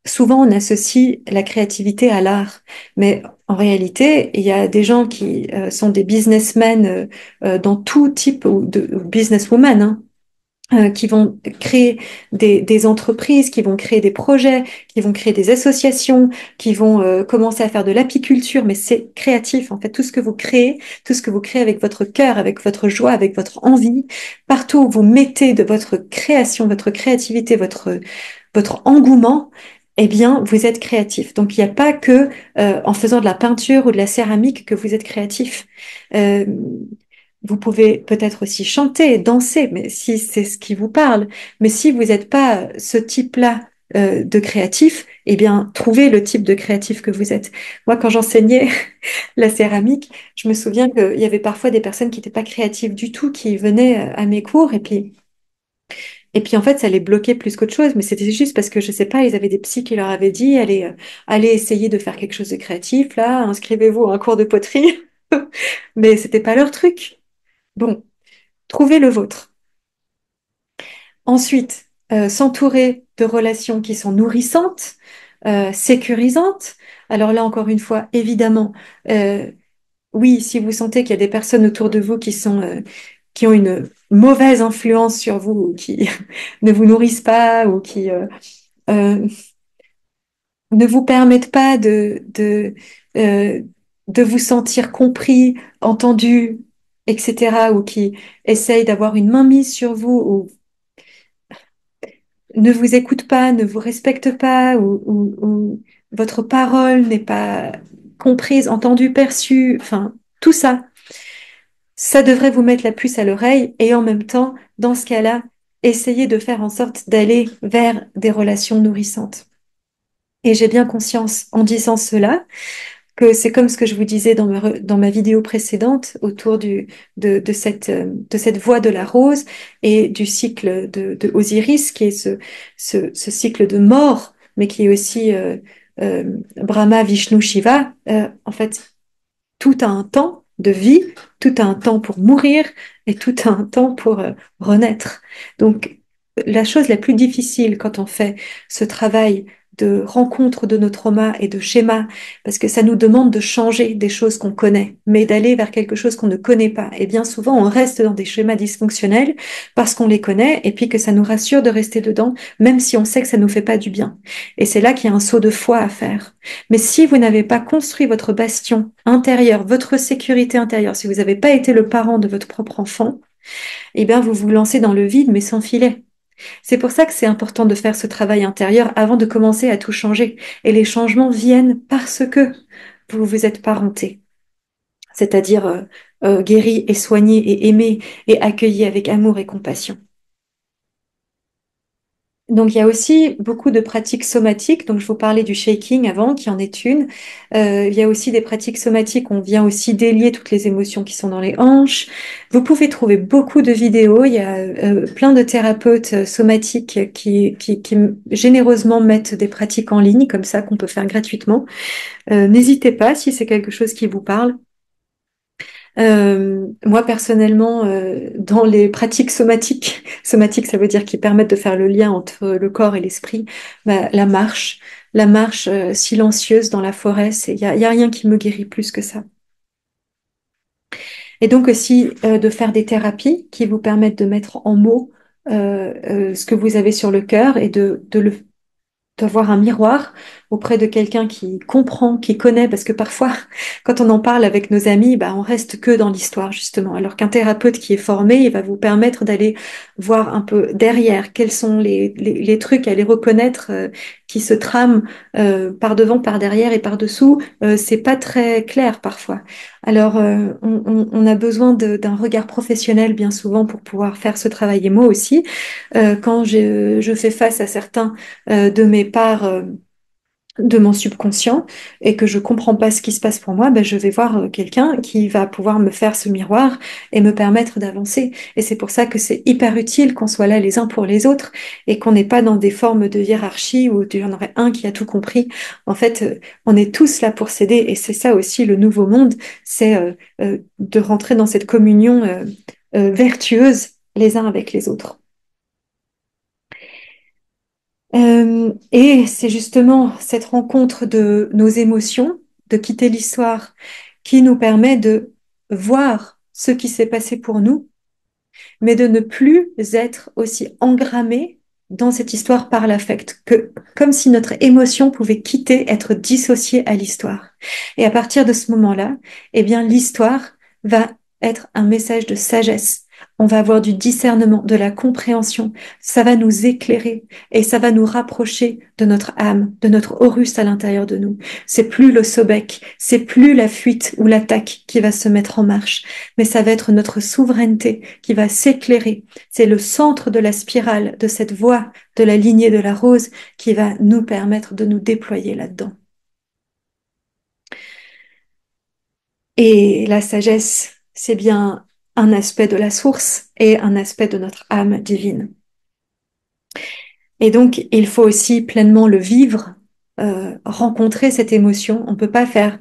souvent on associe la créativité à l'art. Mais en réalité, il y a des gens qui sont des businessmen dans tout type ou businesswomen, hein, qui vont créer des entreprises, qui vont créer des projets, qui vont créer des associations, qui vont commencer à faire de l'apiculture, mais c'est créatif. En fait, tout ce que vous créez, tout ce que vous créez avec votre cœur, avec votre joie, avec votre envie, partout où vous mettez de votre création, votre créativité, votre engouement, eh bien, vous êtes créatif. Donc, il n'y a pas que en faisant de la peinture ou de la céramique que vous êtes créatif. Euh, Vous pouvez peut-être aussi chanter, danser, mais si c'est ce qui vous parle. Mais si vous n'êtes pas ce type-là de créatif, eh bien, trouvez le type de créatif que vous êtes. Moi, quand j'enseignais la céramique, je me souviens qu'il y avait parfois des personnes qui n'étaient pas créatives du tout, qui venaient à mes cours, et puis en fait, ça les bloquait plus qu'autre chose, mais c'était juste parce que, je sais pas, ils avaient des psys qui leur avaient dit, allez essayer de faire quelque chose de créatif, là, inscrivez-vous à un cours de poterie. Mais c'était pas leur truc. Bon, trouvez le vôtre. Ensuite, s'entourer de relations qui sont nourrissantes, sécurisantes. Alors là, encore une fois, évidemment, euh, oui, si vous sentez qu'il y a des personnes autour de vous qui ont une mauvaise influence sur vous, ou qui ne vous nourrissent pas, ou qui euh, ne vous permettent pas euh, de vous sentir compris, entendu, etc., ou qui essayent d'avoir une mainmise sur vous, ou ne vous écoute pas, ne vous respecte pas, ou votre parole n'est pas comprise, entendue, perçue, enfin, tout ça, ça devrait vous mettre la puce à l'oreille et en même temps, dans ce cas-là, essayer de faire en sorte d'aller vers des relations nourrissantes. Et j'ai bien conscience, en disant cela, que c'est comme ce que je vous disais dans ma vidéo précédente autour de cette voie de la rose et du cycle de Osiris, qui est ce cycle de mort, mais qui est aussi Brahma, Vishnu, Shiva. En fait, tout a un temps de vie, tout a un temps pour mourir et tout a un temps pour renaître. Donc, la chose la plus difficile quand on fait ce travail de rencontre de nos traumas et de schémas, parce que ça nous demande de changer des choses qu'on connaît, mais d'aller vers quelque chose qu'on ne connaît pas. Et bien souvent, on reste dans des schémas dysfonctionnels parce qu'on les connaît et puis que ça nous rassure de rester dedans, même si on sait que ça nous fait pas du bien. Et c'est là qu'il y a un saut de foi à faire. Mais si vous n'avez pas construit votre bastion intérieur, votre sécurité intérieure, si vous n'avez pas été le parent de votre propre enfant, eh bien, vous vous lancez dans le vide, mais sans filet. C'est pour ça que c'est important de faire ce travail intérieur avant de commencer à tout changer. Et les changements viennent parce que vous vous êtes parenté, c'est-à-dire guéri et soigné et aimé et accueilli avec amour et compassion. Donc, il y a aussi beaucoup de pratiques somatiques. Donc, je vous parlais du shaking avant, qui en est une. Il y a aussi des pratiques somatiques. On vient aussi délier toutes les émotions qui sont dans les hanches. Vous pouvez trouver beaucoup de vidéos. Il y a plein de thérapeutes somatiques qui généreusement mettent des pratiques en ligne, comme ça, qu'on peut faire gratuitement. N'hésitez pas si c'est quelque chose qui vous parle. Moi personnellement, dans les pratiques somatiques, somatiques ça veut dire qui permettent de faire le lien entre le corps et l'esprit, bah, la marche silencieuse dans la forêt, y a rien qui me guérit plus que ça. Et donc aussi de faire des thérapies qui vous permettent de mettre en mots ce que vous avez sur le cœur et de le d'avoir un miroir auprès de quelqu'un qui comprend, qui connaît, parce que parfois, quand on en parle avec nos amis, bah, on reste que dans l'histoire, justement. Alors qu'un thérapeute qui est formé, il va vous permettre d'aller voir un peu derrière quels sont les trucs à les reconnaître qui se trament par devant, par derrière et par dessous. C'est pas très clair parfois. Alors, on a besoin d'un regard professionnel bien souvent pour pouvoir faire ce travail. Et moi aussi, quand je fais face à certains de mes parts de mon subconscient et que je comprends pas ce qui se passe pour moi, ben je vais voir quelqu'un qui va pouvoir me faire ce miroir et me permettre d'avancer. Et c'est pour ça que c'est hyper utile qu'on soit là les uns pour les autres et qu'on n'est pas dans des formes de hiérarchie où il y en aurait un qui a tout compris. En fait, on est tous là pour s'aider et c'est ça aussi le nouveau monde, c'est de rentrer dans cette communion vertueuse les uns avec les autres. Et c'est justement cette rencontre de nos émotions, de quitter l'histoire, qui nous permet de voir ce qui s'est passé pour nous, mais de ne plus être aussi engrammé dans cette histoire par l'affect, que comme si notre émotion pouvait quitter, être dissociée à l'histoire. Et à partir de ce moment-là, eh bien, l'histoire va être un message de sagesse. On va avoir du discernement, de la compréhension. Ça va nous éclairer et ça va nous rapprocher de notre âme, de notre Horus à l'intérieur de nous. C'est plus le Sobek, c'est plus la fuite ou l'attaque qui va se mettre en marche, mais ça va être notre souveraineté qui va s'éclairer. C'est le centre de la spirale, de cette voie de la lignée de la rose qui va nous permettre de nous déployer là-dedans. Et la sagesse, c'est bien un aspect de la source et un aspect de notre âme divine. Et donc, il faut aussi pleinement le vivre, rencontrer cette émotion. On ne peut pas faire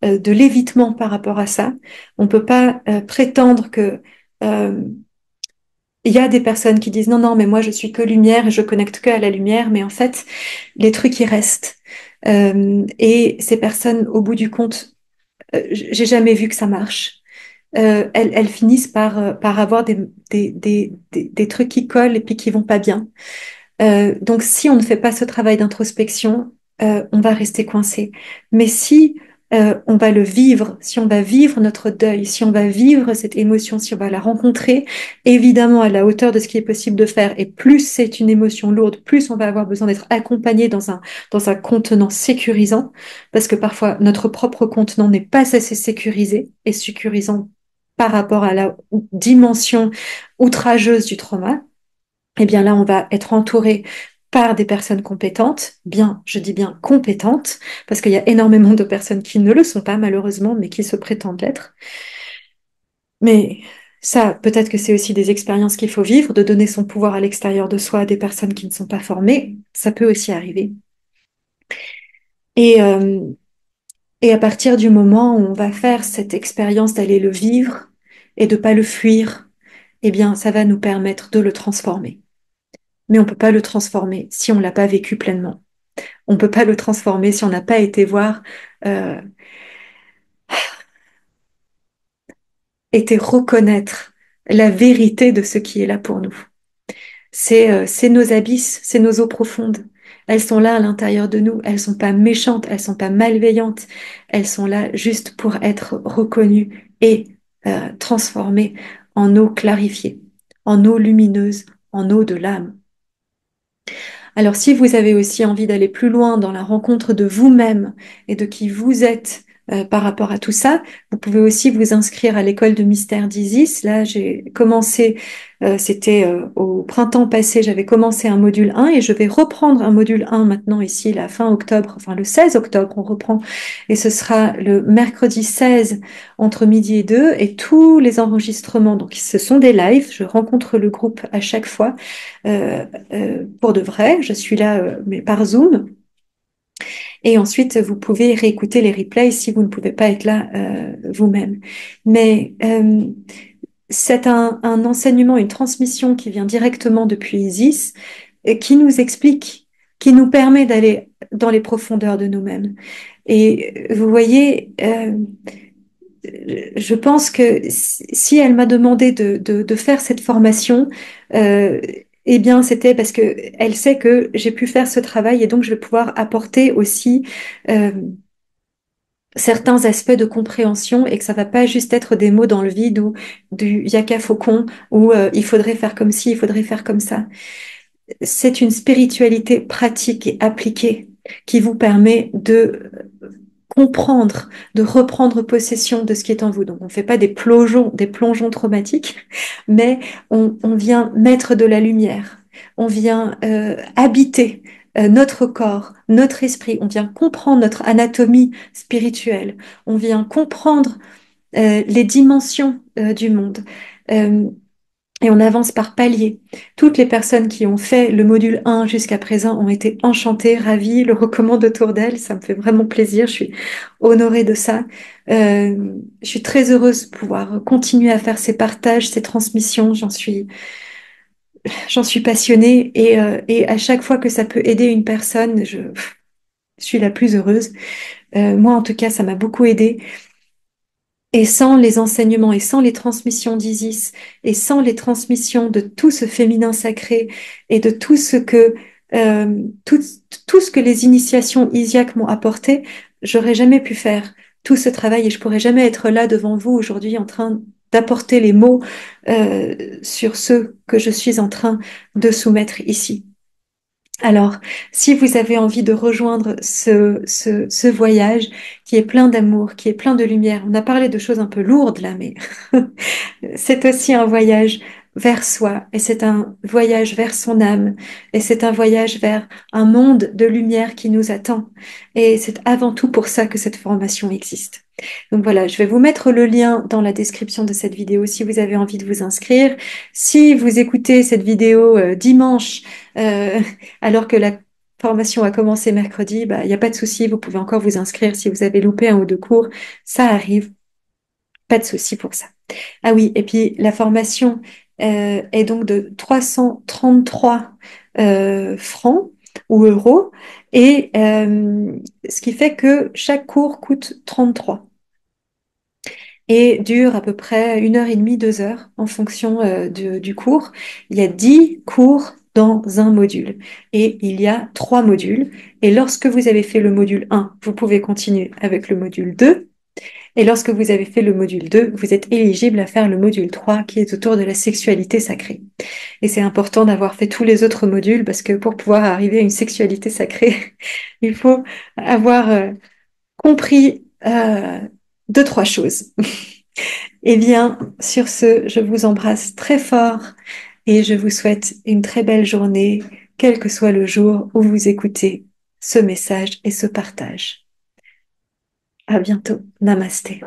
de l'évitement par rapport à ça. On ne peut pas prétendre que il y a des personnes qui disent non, non, mais moi je suis que lumière et je connecte que à la lumière, mais en fait, les trucs ils restent. Et ces personnes, au bout du compte, j'ai jamais vu que ça marche. Elles finissent par avoir des trucs qui collent et puis qui vont pas bien. Donc, si on ne fait pas ce travail d'introspection, on va rester coincé. Mais si on va le vivre, si on va vivre notre deuil, si on va vivre cette émotion, si on va la rencontrer, évidemment à la hauteur de ce qui est possible de faire, et plus c'est une émotion lourde, plus on va avoir besoin d'être accompagné dans un contenant sécurisant, parce que parfois notre propre contenant n'est pas assez sécurisé et sécurisant par rapport à la dimension outrageuse du trauma. eh bien là, on va être entouré par des personnes compétentes, bien, je dis bien compétentes, parce qu'il y a énormément de personnes qui ne le sont pas, malheureusement, mais qui se prétendent l'être. Mais ça, peut-être que c'est aussi des expériences qu'il faut vivre, de donner son pouvoir à l'extérieur de soi à des personnes qui ne sont pas formées, ça peut aussi arriver. Et, euh, et à partir du moment où on va faire cette expérience d'aller le vivre et de pas le fuir, eh bien, ça va nous permettre de le transformer. Mais on peut pas le transformer si on l'a pas vécu pleinement. On peut pas le transformer si on n'a pas été voir, euh, été reconnaître la vérité de ce qui est là pour nous. C'est nos abysses, c'est nos eaux profondes. Elles sont là à l'intérieur de nous. Elles sont pas méchantes, elles sont pas malveillantes. Elles sont là juste pour être reconnues et transformées en eau clarifiée, en eau lumineuse, en eau de l'âme. Alors, si vous avez aussi envie d'aller plus loin dans la rencontre de vous-même et de qui vous êtes par rapport à tout ça, vous pouvez aussi vous inscrire à l'école de mystère d'Isis. Là, j'ai commencé, c'était au printemps passé, j'avais commencé un module 1 et je vais reprendre un module 1 maintenant ici, la fin octobre, enfin le 16 octobre, on reprend. Et ce sera le mercredi 16 entre midi et 2 et tous les enregistrements. Donc, ce sont des lives. Je rencontre le groupe à chaque fois. Pour de vrai. Je suis là, mais par Zoom. Et ensuite, vous pouvez réécouter les replays si vous ne pouvez pas être là vous-même. Mais c'est un enseignement, une transmission qui vient directement depuis Isis et qui nous explique, qui nous permet d'aller dans les profondeurs de nous-mêmes. Et vous voyez, je pense que si elle m'a demandé de faire cette formation, euh, eh bien, c'était parce que elle sait que j'ai pu faire ce travail et donc je vais pouvoir apporter aussi euh, certains aspects de compréhension et que ça va pas juste être des mots dans le vide ou du yaka faucon ou il faudrait faire comme ci, il faudrait faire comme ça. C'est une spiritualité pratique et appliquée qui vous permet de comprendre, de reprendre possession de ce qui est en vous. Donc, on ne fait pas des plongeons traumatiques, mais on vient mettre de la lumière, on vient habiter notre corps, notre esprit, on vient comprendre notre anatomie spirituelle, on vient comprendre les dimensions du monde. Euh, et on avance par paliers. Toutes les personnes qui ont fait le module 1 jusqu'à présent ont été enchantées, ravies, le recommandent autour d'elles. Ça me fait vraiment plaisir. Je suis honorée de ça. Je suis très heureuse de pouvoir continuer à faire ces partages, ces transmissions. J'en suis passionnée et à chaque fois que ça peut aider une personne, je suis la plus heureuse. Moi, en tout cas, ça m'a beaucoup aidée. Et sans les enseignements et sans les transmissions d'Isis et sans les transmissions de tout ce féminin sacré et de euh, tout, tout ce que les initiations isiaques m'ont apporté, j'aurais jamais pu faire tout ce travail et je pourrais jamais être là devant vous aujourd'hui en train d'apporter les mots sur ce que je suis en train de soumettre ici. Alors, si vous avez envie de rejoindre ce voyage qui est plein d'amour, qui est plein de lumière, on a parlé de choses un peu lourdes là, mais c'est aussi un voyage vers soi et c'est un voyage vers son âme et c'est un voyage vers un monde de lumière qui nous attend. Et c'est avant tout pour ça que cette formation existe. Donc voilà, je vais vous mettre le lien dans la description de cette vidéo si vous avez envie de vous inscrire. Si vous écoutez cette vidéo dimanche, euh, alors que la formation a commencé mercredi, bah, il n'y a pas de souci, vous pouvez encore vous inscrire si vous avez loupé un ou deux cours. Ça arrive, pas de souci pour ça. Ah oui, et puis la formation est donc de 333 francs ou euros, et ce qui fait que chaque cours coûte 33 et dure à peu près 1 heure et demie, 2 heures en fonction du cours. Il y a 10 cours dans un module et il y a 3 modules. Et lorsque vous avez fait le module 1, vous pouvez continuer avec le module 2. Et lorsque vous avez fait le module 2, vous êtes éligible à faire le module 3 qui est autour de la sexualité sacrée. Et c'est important d'avoir fait tous les autres modules parce que pour pouvoir arriver à une sexualité sacrée, il faut avoir compris deux, trois choses. Eh bien, sur ce, je vous embrasse très fort et je vous souhaite une très belle journée, quel que soit le jour où vous écoutez ce message et ce partage. À bientôt. Namasté.